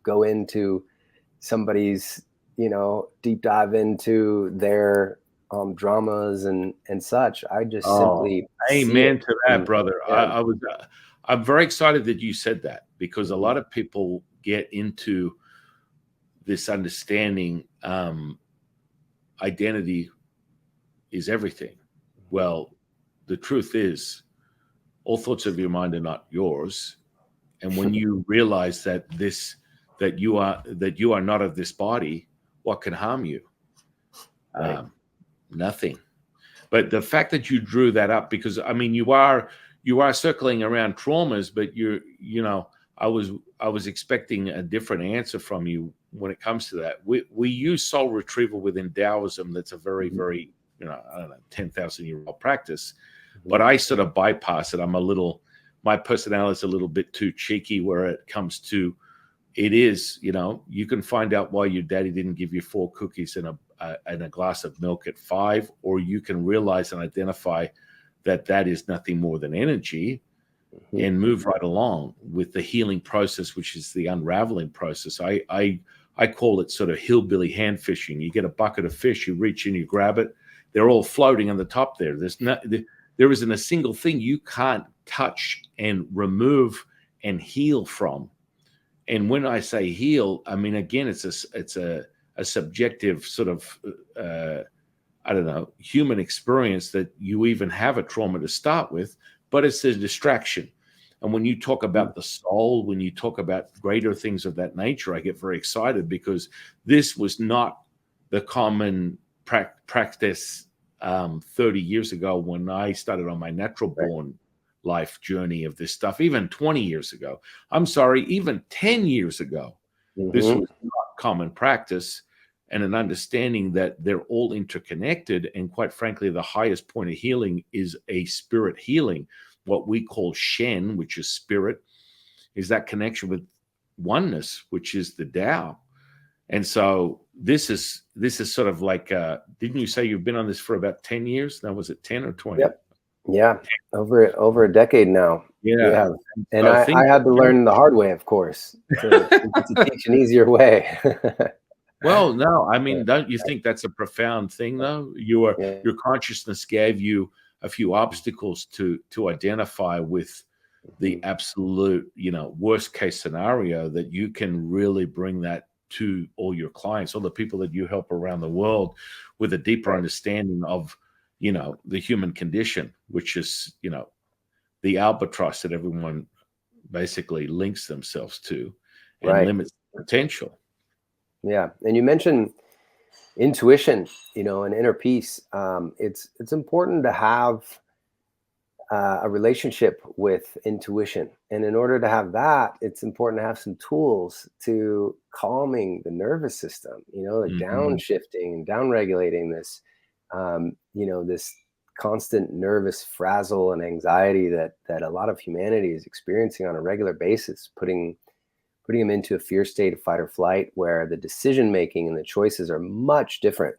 go into somebody's, deep dive into their dramas and such. I just simply amen to that, and, brother. yeah. I'm very excited that you said that, because a lot of people get into this understanding identity is everything. Well, the truth is, all thoughts of your mind are not yours. And when you realize that you are not of this body, what can harm you? Right. Nothing. But the fact that you drew that up, because I mean, you are circling around traumas, but I was expecting a different answer from you when it comes to that. We use soul retrieval within Taoism. That's a very, very, I don't know, 10,000-year-old practice. But I sort of bypass it. My personality is a little bit too cheeky where it comes to, it is, you can find out why your daddy didn't give you 4 cookies and a glass of milk at 5, or you can realize and identify that is nothing more than energy, and move right along with the healing process, which is the unraveling process. I call it sort of hillbilly hand fishing. You get a bucket of fish, you reach in, you grab it, they're all floating on the top there. There isn't a single thing you can't touch and remove and heal from. And when I say heal, I mean, again, it's a subjective sort of, I don't know, human experience that you even have a trauma to start with, but it's a distraction. And when you talk about the soul, when you talk about greater things of that nature, I get very excited, because this was not the common practice 30 years ago when I started on my natural born life journey of this stuff, even 20 years ago. I'm sorry, even 10 years ago, this was not common practice. and an understanding that they're all interconnected. And quite frankly, the highest point of healing is a spirit healing. What we call Shen, which is spirit, is that connection with oneness, which is the Tao. And so this is sort of like, didn't you say you've been on this for about 10 years? Now, was it 10 or 20? Yep. Yeah. Over a decade now. Yeah. Yeah. And So I had to learn the hard way, of course, to teach an easier way. Well, no, I mean, Yeah. don't you think that's a profound thing, though? Your consciousness gave you a few obstacles to identify with the absolute, worst case scenario, that you can really bring that to all your clients, all the people that you help around the world, with a deeper Right. understanding of, the human condition, which is, the albatross that everyone basically links themselves to and Right. limits potential. Yeah. And you mentioned intuition, and inner peace. It's important to have a relationship with intuition, and in order to have that, it's important to have some tools to calming the nervous system. Like Mhm. downshifting and down regulating this constant nervous frazzle and anxiety that a lot of humanity is experiencing on a regular basis, putting them into a fear state of fight or flight, where the decision making and the choices are much different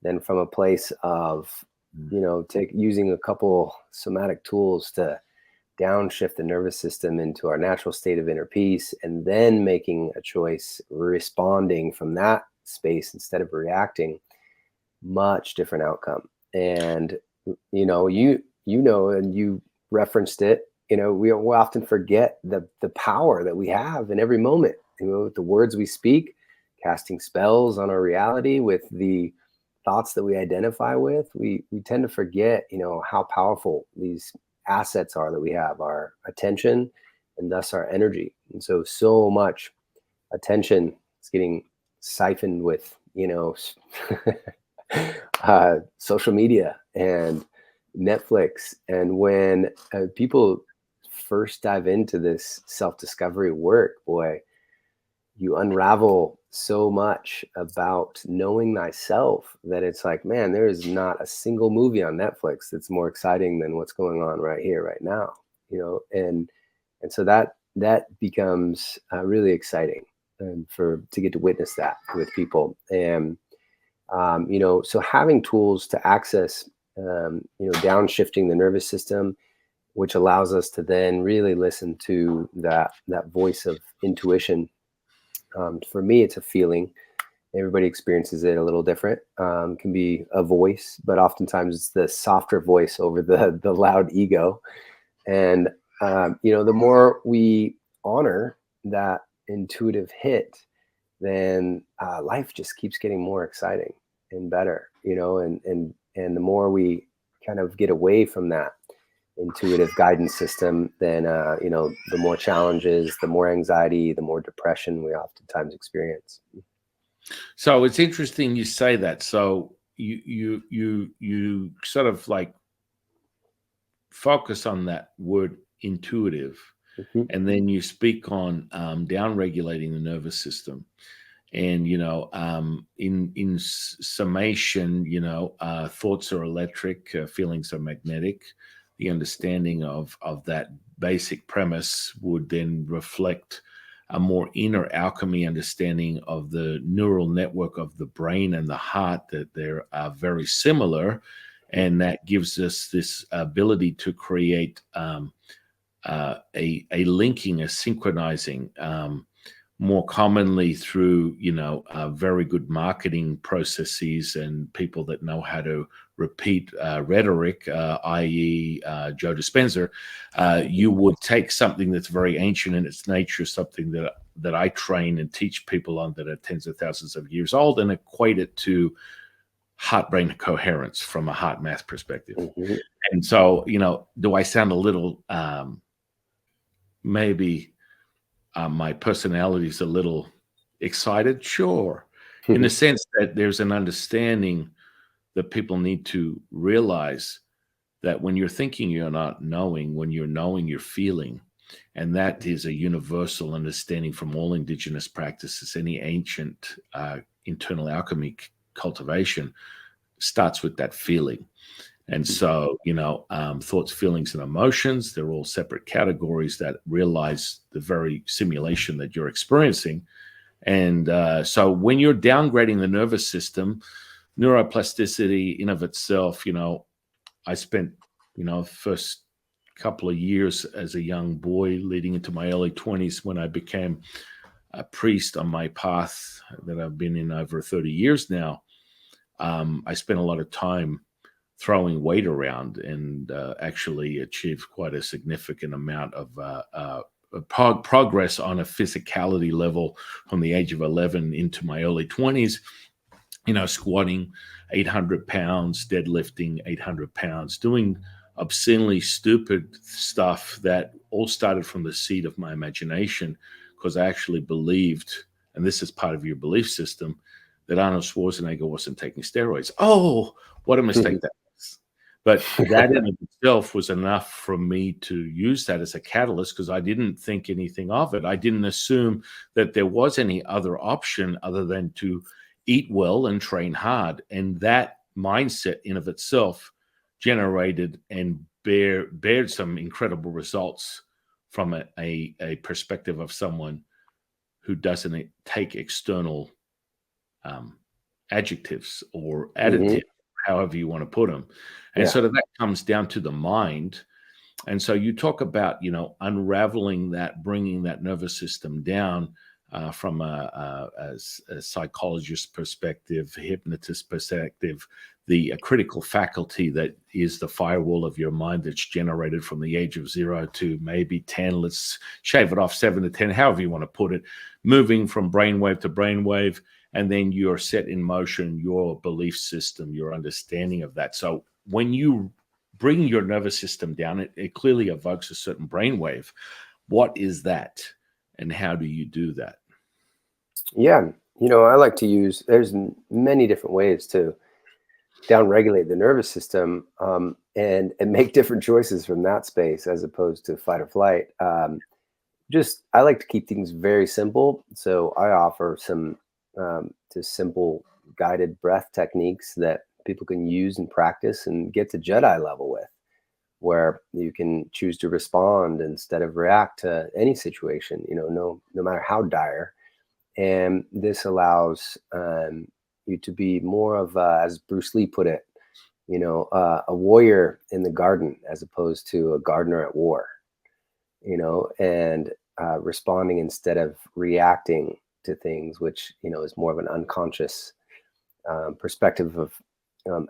than from a place of, using a couple somatic tools to downshift the nervous system into our natural state of inner peace, and then making a choice, responding from that space instead of reacting. Much different outcome. And and you referenced it. We often forget the power that we have in every moment. With the words we speak, casting spells on our reality, with the thoughts that we identify with, we tend to forget, how powerful these assets are that we have, our attention and thus our energy. And so much attention is getting siphoned with, social media and Netflix. And when people first dive into this self-discovery work, boy, you unravel so much about knowing thyself that it's like, man, there is not a single movie on Netflix that's more exciting than what's going on right here, right now. And so that becomes really exciting, to get to witness that with people. And so having tools to access, downshifting the nervous system, which allows us to then really listen to that voice of intuition. For me, it's a feeling. Everybody experiences it a little different. Can be a voice, but oftentimes it's the softer voice over the loud ego. And the more we honor that intuitive hit, then life just keeps getting more exciting and better. And the more we kind of get away from that intuitive guidance system, then the more challenges, the more anxiety, the more depression we oftentimes experience. So it's interesting you say that. So you sort of like focus on that word intuitive, Mhm. and then you speak on down regulating the nervous system. And in summation, thoughts are electric, feelings are magnetic. The understanding of that basic premise would then reflect a more inner alchemy understanding of the neural network of the brain and the heart, that they're very similar, and that gives us this ability to create a linking, a synchronizing, more commonly through very good marketing processes and people that know how to repeat rhetoric, i.e. Joe Dispenza. You would take something that's very ancient in its nature, something that I train and teach people on that are tens of thousands of years old, and equate it to heart-brain coherence from a heart math perspective. Mhm. And so, do I sound a little maybe my personality is a little excited? Sure. In the sense that there's an understanding that people need to realize that when you're thinking, you're not knowing. When you're knowing, you're feeling. And that is a universal understanding from all indigenous practices, any ancient internal alchemy cultivation starts with that feeling. And so, thoughts, feelings, and emotions, they're all separate categories that realize the very simulation that you're experiencing. And so when you're downgrading the nervous system, neuroplasticity in of itself, I spent, first couple of years as a young boy leading into my early 20s when I became a priest on my path that I've been in over 30 years now. I spent a lot of time throwing weight around and actually achieved quite a significant amount of progress on a physicality level from the age of 11 into my early 20s, squatting 800 pounds, deadlifting 800 pounds, doing obscenely stupid stuff that all started from the seed of my imagination, because I actually believed, and this is part of your belief system, that Arnold Schwarzenegger wasn't taking steroids. Oh, what a mistake that was. But that in itself was enough for me to use that as a catalyst, because I didn't think anything of it. I didn't assume that there was any other option other than to eat well and train hard. And that mindset in of itself generated and bared some incredible results from a perspective of someone who doesn't take external adjectives or Mm-hmm. additive, however you want to put them. And Yeah. so that comes down to the mind. And so you talk about, unraveling that, bringing that nervous system down from a psychologist perspective, hypnotist perspective, the critical faculty that is the firewall of your mind that's generated from the age of 0 to maybe 10. Let's shave it off 7 to 10, however you want to put it, moving from brainwave to brainwave. And then you're set in motion, your belief system, your understanding of that. So when you bring your nervous system down, it clearly evokes a certain brainwave. What is that? And how do you do that? Yeah. I like to there's many different ways to downregulate the nervous system, and make different choices from that space as opposed to fight or flight. I like to keep things very simple. So I offer some just simple guided breath techniques that people can use and practice and get to Jedi level with, where you can choose to respond instead of react to any situation, no matter how dire. And this allows you to be more of, as Bruce Lee put it, a warrior in the garden as opposed to a gardener at war, and responding instead of reacting to things, which, is more of an unconscious perspective of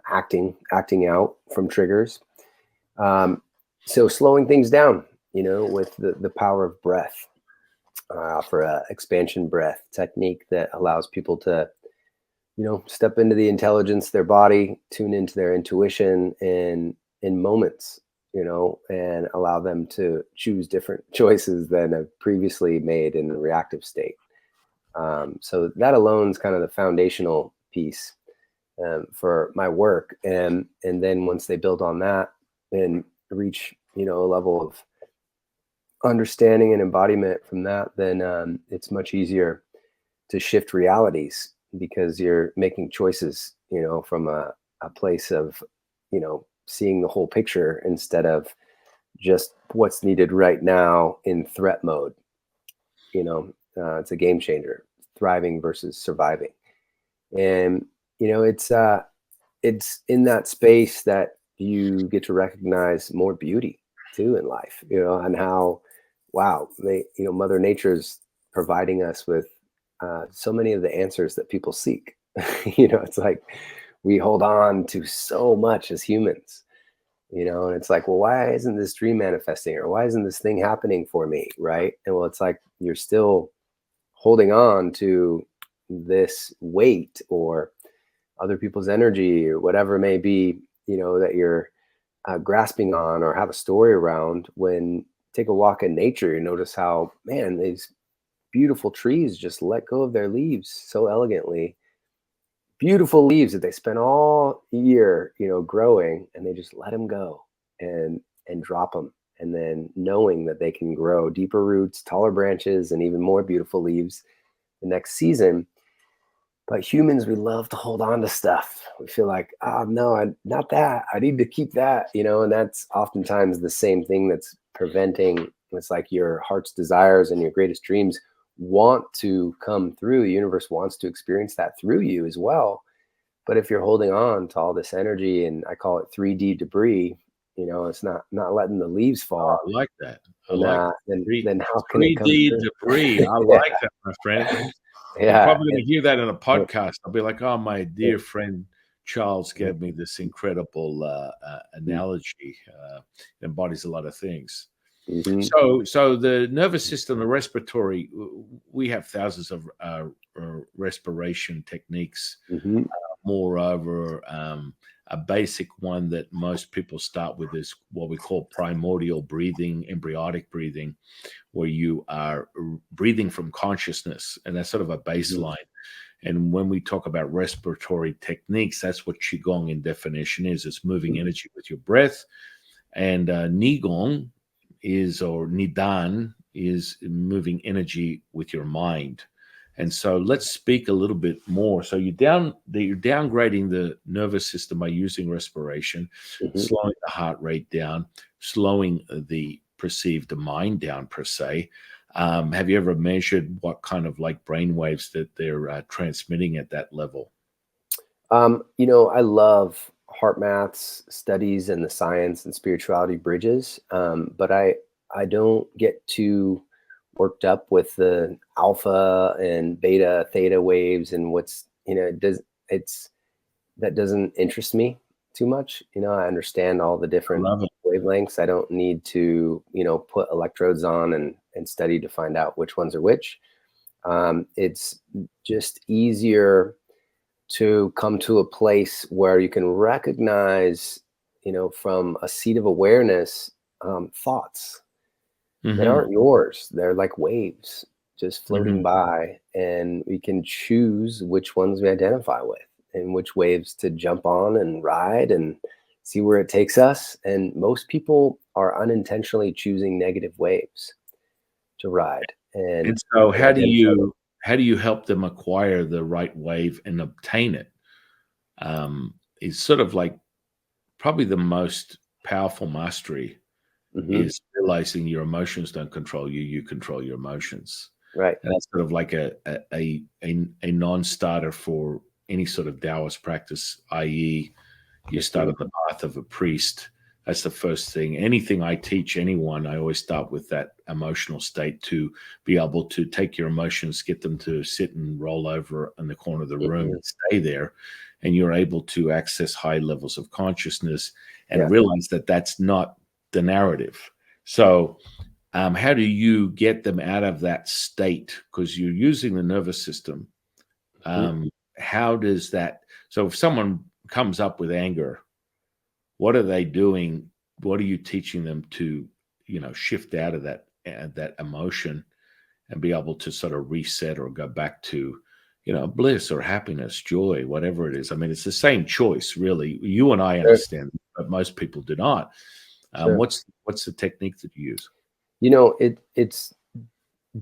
acting out from triggers. So slowing things down, with the power of breath. I offer a expansion breath technique that allows people to, step into the intelligence of their body, tune into their intuition in moments, and allow them to choose different choices than have previously made in a reactive state. So that alone is kind of the foundational piece for my work. And then once they build on that and reach, a level of understanding and embodiment from that, then it's much easier to shift realities, because you're making choices, from a place of, seeing the whole picture instead of just what's needed right now in threat mode. It's a game changer, thriving versus surviving. And, it's in that space that you get to recognize more beauty too in life, and how, wow, Mother Nature's providing us with so many of the answers that people seek. It's like we hold on to so much as humans, and it's like, well, why isn't this dream manifesting, or why isn't this thing happening for me? Right. And well, it's like you're still holding on to this weight or other people's energy or whatever it may be, that you're grasping on or have a story around. When take a walk in nature, you notice how, man, these beautiful trees just let go of their leaves so elegantly. Beautiful leaves that they spent all year, growing, and they just let them go and drop them. And then knowing that they can grow deeper roots, taller branches, and even more beautiful leaves the next season. But humans, we love to hold on to stuff. We feel like, oh no, not that. I need to keep that, and that's oftentimes the same thing that's preventing. It's like your heart's desires and your greatest dreams want to come through. The universe wants to experience that through you as well. But if you're holding on to all this energy, and I call it 3D debris, it's not letting the leaves Oh, fall. I like that. I And like three then how can it come 3D through? debris. I Yeah, like that, my friend. I'm yeah, probably going to hear that in a and- podcast. I'll be like, "Oh, my dear friend Charles gave me this incredible analogy. It embodies a lot of things." mm-hmm, So the nervous system, the respiratory, we have thousands of respiration techniques. mm-hmm, Moreover, a basic one that most people start with is what we call primordial breathing, embryonic breathing, where you are breathing from consciousness, and that's sort of a mm-hmm, baseline. And when we talk about respiratory techniques, that's what qigong in definition is. It's moving energy with your breath, and nigong is, or nidan is, moving energy with your mind. And so let's speak a little bit more. So you're downgrading the nervous system by using respiration, mm-hmm. slowing the heart rate down, slowing the perceived mind down per se. Have you ever measured what kind of like brain waves that they're transmitting at that level? I love heart maths studies and the science and spirituality bridges, but I don't get too worked up with the alpha and beta theta waves and what's it does it's that doesn't interest me too much. I understand all the I different love it. wavelengths. I don't need to put electrodes on and study to find out which ones are which. It's just easier to come to a place where you can recognize, from a seat of awareness, thoughts that Hmm. aren't yours. They're like waves just floating Hmm. by, and we can choose which ones we identify with and which waves to jump on and ride and see where it takes us. And most people are unintentionally choosing negative waves to ride And so and identify with. how do you help them acquire the right wave and obtain it? It's sort of like probably the most powerful mastery Hmm. is realizing your emotions don't control you, you control your emotions. Right. And that's sort of like a non-starter for any sort of Taoist practice, i.e., you start Hmm. on the path of a priest. That's the first thing. Anything I teach anyone, I always start with that emotional state to be able to take your emotions, get them to sit and roll over in the corner of the room Hmm. and stay there. And you're able to access high levels of consciousness and Yeah. realize that that's not the narrative. So, how do you get them out of that state? Because you're using the nervous system. Mhm. How does that? So, if someone comes up with anger, what are they doing? What are you teaching them to, shift out of that emotion and be able to sort of reset or go back to, bliss or happiness, joy, whatever it is. I mean, it's the same choice, really. You and I Sure. understand, but most people do not. Sure. What's the technique that you use? It's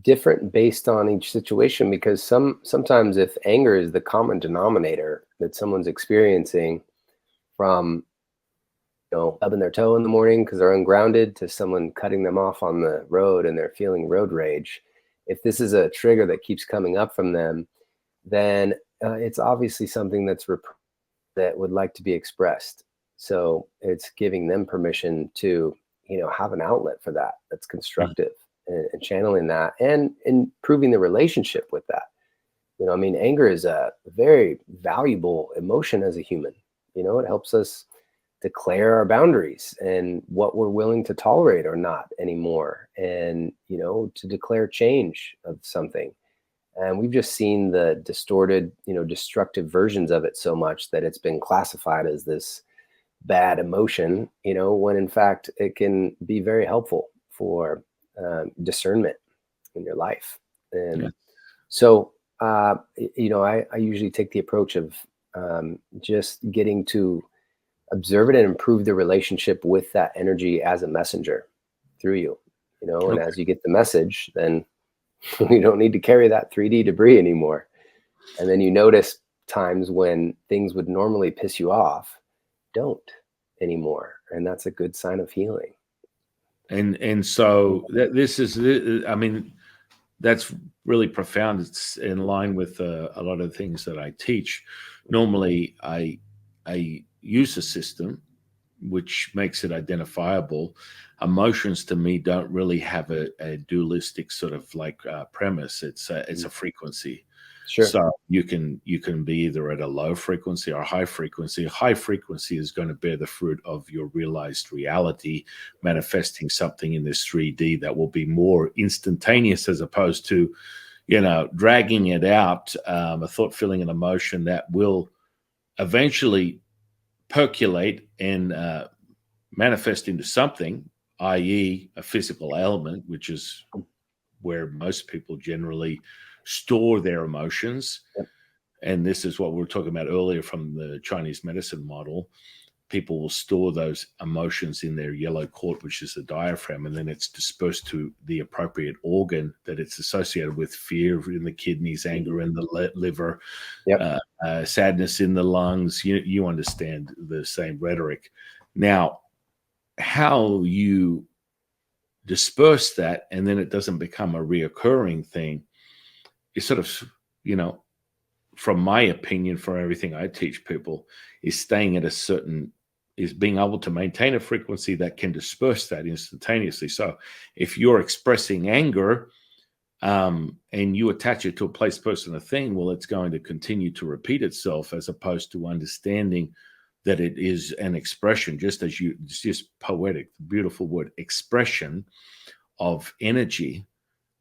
different based on each situation, because sometimes if anger is the common denominator that someone's experiencing, from stubbing their toe in the morning because they're ungrounded, to someone cutting them off on the road and they're feeling road rage, if this is a trigger that keeps coming up from them, then it's obviously something that would like to be expressed. So it's giving them permission to, have an outlet for that that's Mhm. constructive, and channeling that and improving the relationship with that. I mean, anger is a very valuable emotion as a human. It helps us declare our boundaries and what we're willing to tolerate or not anymore, and, to declare change of something. And we've just seen the distorted, destructive versions of it so much that it's been classified as this bad emotion, when in fact it can be very helpful for discernment in your life. Yeah. And so, I usually take the approach of just getting to observe it and improve the relationship with that energy as a messenger through you, and Okay. as you get the message, then you don't need to carry that 3D debris anymore. And then you notice times when things would normally piss you off don't anymore. And that's a good sign of healing. And so this is, I mean, that's really profound. It's in line with a lot of the things that I teach. Normally, I use a system which makes it identifiable. Emotions to me don't really have a dualistic sort of like premise. It's a frequency. Sure. So you can be either at a low frequency or high frequency. High frequency is going to bear the fruit of your realized reality, manifesting something in this 3D that will be more instantaneous as opposed to, dragging it out, a thought, feeling, and emotion that will eventually percolate and manifest into something, i.e., a physical element, which is where most people generally store their emotions. Yep. And this is what we were talking about earlier from the Chinese medicine model. People will store those emotions in their yellow cord, which is the diaphragm, and then it's dispersed to the appropriate organ that it's associated with: fear in the kidneys, anger in the liver, Yep. sadness in the lungs. You understand the same rhetoric. Now, how you disperse that and then it doesn't become a reoccurring thing is sort of, from my opinion, for everything I teach people, is staying at is being able to maintain a frequency that can disperse that instantaneously. So if you're expressing anger, and you attach it to a place, person, a thing, well, it's going to continue to repeat itself, as opposed to understanding that it is an expression, it's just poetic, beautiful word, expression of energy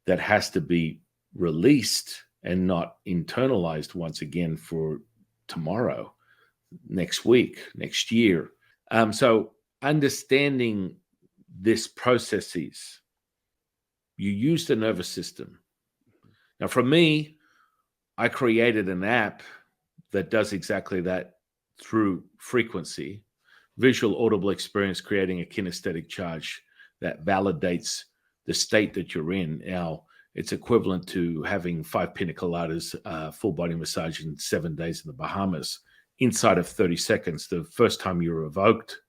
that has to be released and not internalized once again for tomorrow, next week, next year. So understanding this processes, you use the nervous system. Now, for me, I created an app that does exactly that through frequency, visual, audible experience, creating a kinesthetic charge that validates the state that you're in. Now, it's equivalent to having 5 pina coladas, full body massage in 7 days in the Bahamas inside of 30 seconds. The first time you're evoked,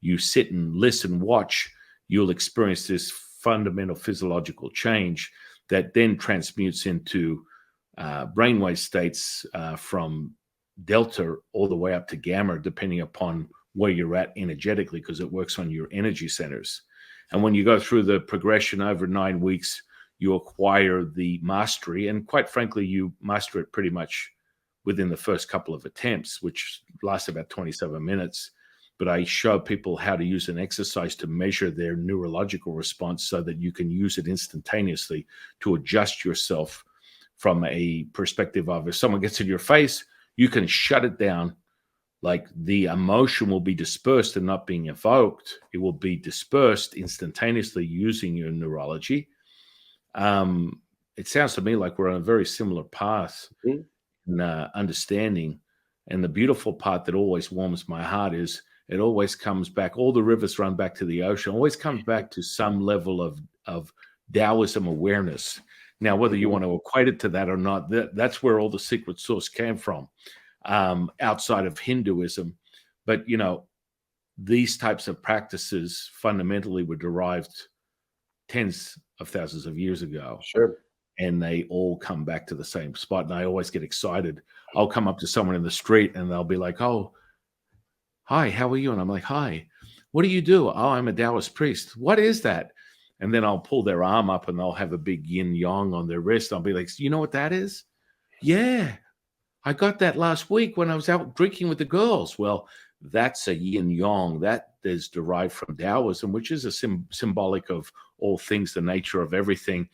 you sit and listen, watch, you'll experience this fundamental physiological change that then transmutes into brainwave states from delta all the way up to gamma, depending upon where you're at energetically, because it works on your energy centers. And when you go through the progression over 9 weeks, you acquire the mastery. And quite frankly, you master it pretty much within the first couple of attempts, which lasts about 27 minutes. But I show people how to use an exercise to measure their neurological response so that you can use it instantaneously to adjust yourself from a perspective of, if someone gets in your face, you can shut it down. Like, the emotion will be dispersed and not being evoked. It will be dispersed instantaneously using your neurology. It sounds to me like we're on a very similar path in understanding. And the beautiful part that always warms my heart is it always comes back. All the rivers run back to the ocean, always comes back to some level of Taoism awareness. Now, whether you want to equate it to that or not, that's where all the secret sauce came from, outside of Hinduism. But, these types of practices fundamentally were derived tens of thousands of years ago. Sure. And they all come back to the same spot. And I always get excited. I'll come up to someone in the street and they'll be like, "Oh, hi, how are you?" And I'm like, "Hi, what do you do?" "Oh, I'm a Taoist priest." "What is that?" And then I'll pull their arm up and they'll have a big yin yang on their wrist. I'll be like, "You know what that is?" "Yeah, I got that last week when I was out drinking with the girls." Well, that's a yin yang. That is derived from Taoism, which is a symbolic of all things, the nature of everything.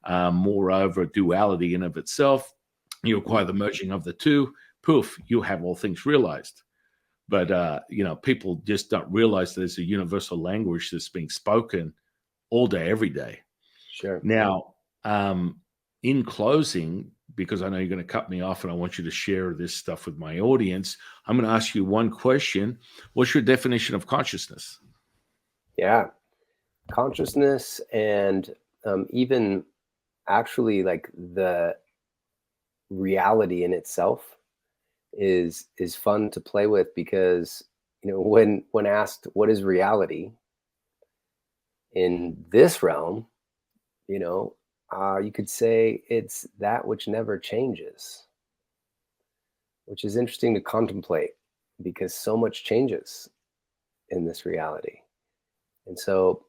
Moreover, duality in of itself. You acquire the merging of the two. Poof, you have all things realized. But people just don't realize there's a universal language that's being spoken all day, every day. Sure. Now, in closing, because I know you're going to cut me off and I want you to share this stuff with my audience, I'm going to ask you one question. What's your definition of consciousness? Yeah. Consciousness, and even actually like the reality in itself is fun to play with, because when asked what is reality in this realm, you know you could say it's that which never changes, which is interesting to contemplate, because so much changes in this reality. And so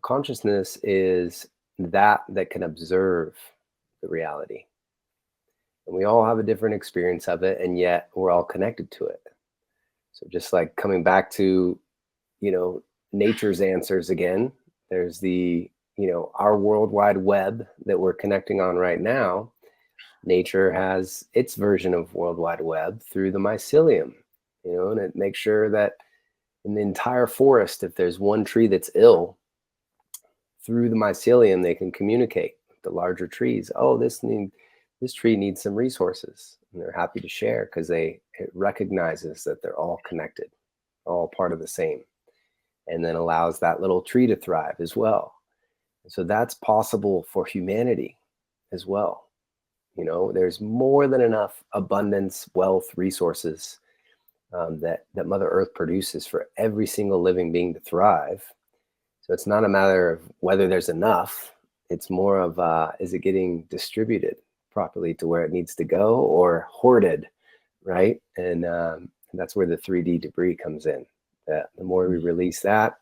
consciousness is that can observe the reality, and we all have a different experience of it, and yet we're all connected to it. So just like coming back to you know nature's answers again, there's our world wide web that we're connecting on right now. Nature has its version of world wide web through the mycelium, and it makes sure that in the entire forest, if there's one tree that's ill, through the mycelium they can communicate with the larger trees. Oh, this tree needs some resources, and they're happy to share, because it recognizes that they're all connected, all part of the same, and then allows that little tree to thrive as well. And so that's possible for humanity as well. There's more than enough abundance, wealth, resources, that Mother Earth produces for every single living being to thrive. So it's not a matter of whether there's enough. It's more of is it getting distributed properly to where it needs to go, or hoarded, right? And that's where the 3D debris comes in. That the more we release that,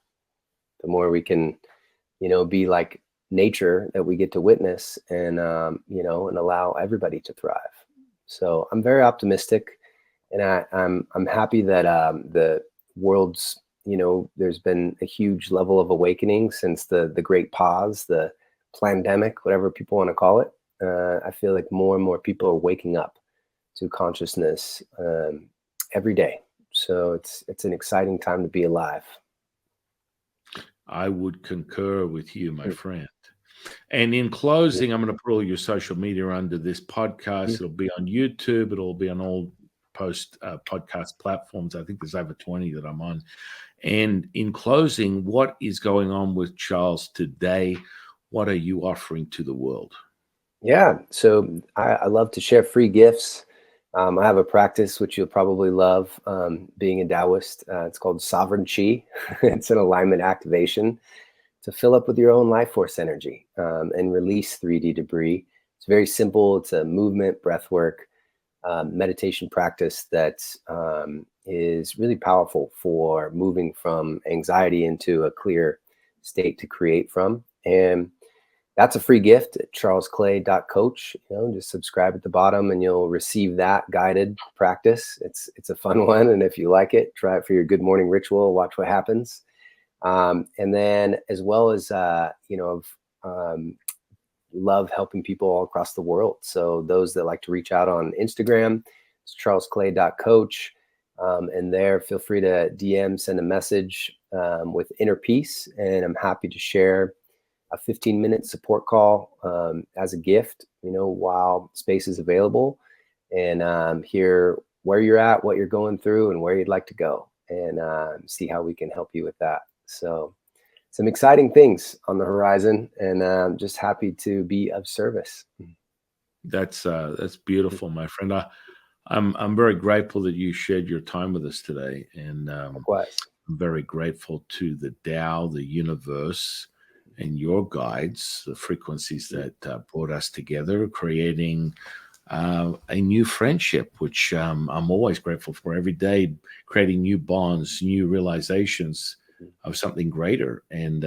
the more we can, be like nature that we get to witness, and and allow everybody to thrive. So I'm very optimistic, and I'm happy that the world's there's been a huge level of awakening since the great pause, the pandemic, whatever people want to call it. I feel like more and more people are waking up to consciousness every day. So it's an exciting time to be alive. I would concur with you, my friend. And in closing, I'm going to put all your social media under this podcast. It'll be on YouTube. It'll be on all podcast platforms. I think there's over 20 that I'm on. And in closing, what is going on with Charles today? What are you offering to the world? Yeah, so I love to share free gifts. I have a practice which you'll probably love, being a Taoist. It's called Sovereign Chi. It's an alignment activation to fill up with your own life force energy, and release 3D debris. It's very simple. It's a movement, breath work, meditation practice that is really powerful for moving from anxiety into a clear state to create from. And that's a free gift at charlesclay.coach. Just subscribe at the bottom and you'll receive that guided practice. It's a fun one. And if you like it, try it for your good morning ritual, watch what happens. And then as well as, love helping people all across the world. So those that like to reach out on Instagram, it's charlesclay.coach. And there, feel free to DM, send a message with Inner Peace. And I'm happy to share a 15-minute support call as a gift, while space is available, and hear where you're at, what you're going through, and where you'd like to go, and see how we can help you with that. So some exciting things on the horizon, and just happy to be of service. That's beautiful, my friend. I'm very grateful that you shared your time with us today, and Likewise. I'm very grateful to the Tao, the universe, and your guides, the frequencies that brought us together, creating a new friendship, which I'm always grateful for every day, creating new bonds, new realizations of something greater. And,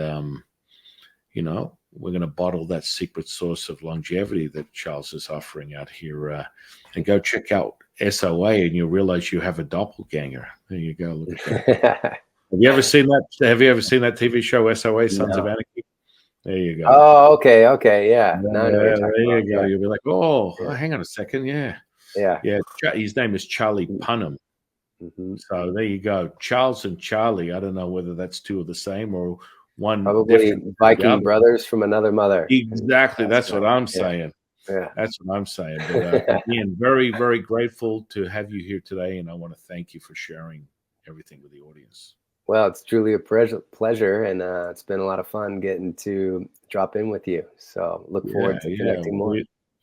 we're going to bottle that secret source of longevity that Charles is offering out here, and go check out SOA, and you'll realize you have a doppelganger. There you go. Look at that. Have you ever seen that? Have you ever seen that TV show SOA, Sons of No. Anarchy? There you go. Oh, okay, yeah. Yeah, Now I know what you're talking there you about. go. Yeah. You'll be like, oh, Yeah. hang on a second. Yeah. Yeah. Yeah. His name is Charlie Punnam. Mm-hmm. So there you go. Charles and Charlie. I don't know whether that's two of the same or one Probably different than the Viking other. brothers from another mother. Exactly. That's what I'm Yeah. saying. Yeah. That's what I'm saying. But again, very, very grateful to have you here today. And I want to thank you for sharing everything with the audience. Well, it's truly a pleasure, and it's been a lot of fun getting to drop in with you. So look forward to connecting more.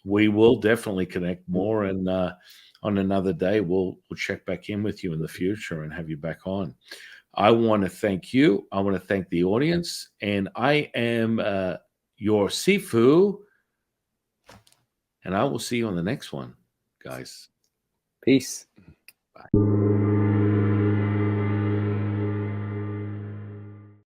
We will definitely connect more, and on another day, we'll check back in with you in the future and have you back on. I want to thank you. I want to thank the audience, and I am your Sifu, and I will see you on the next one, guys. Peace. Bye.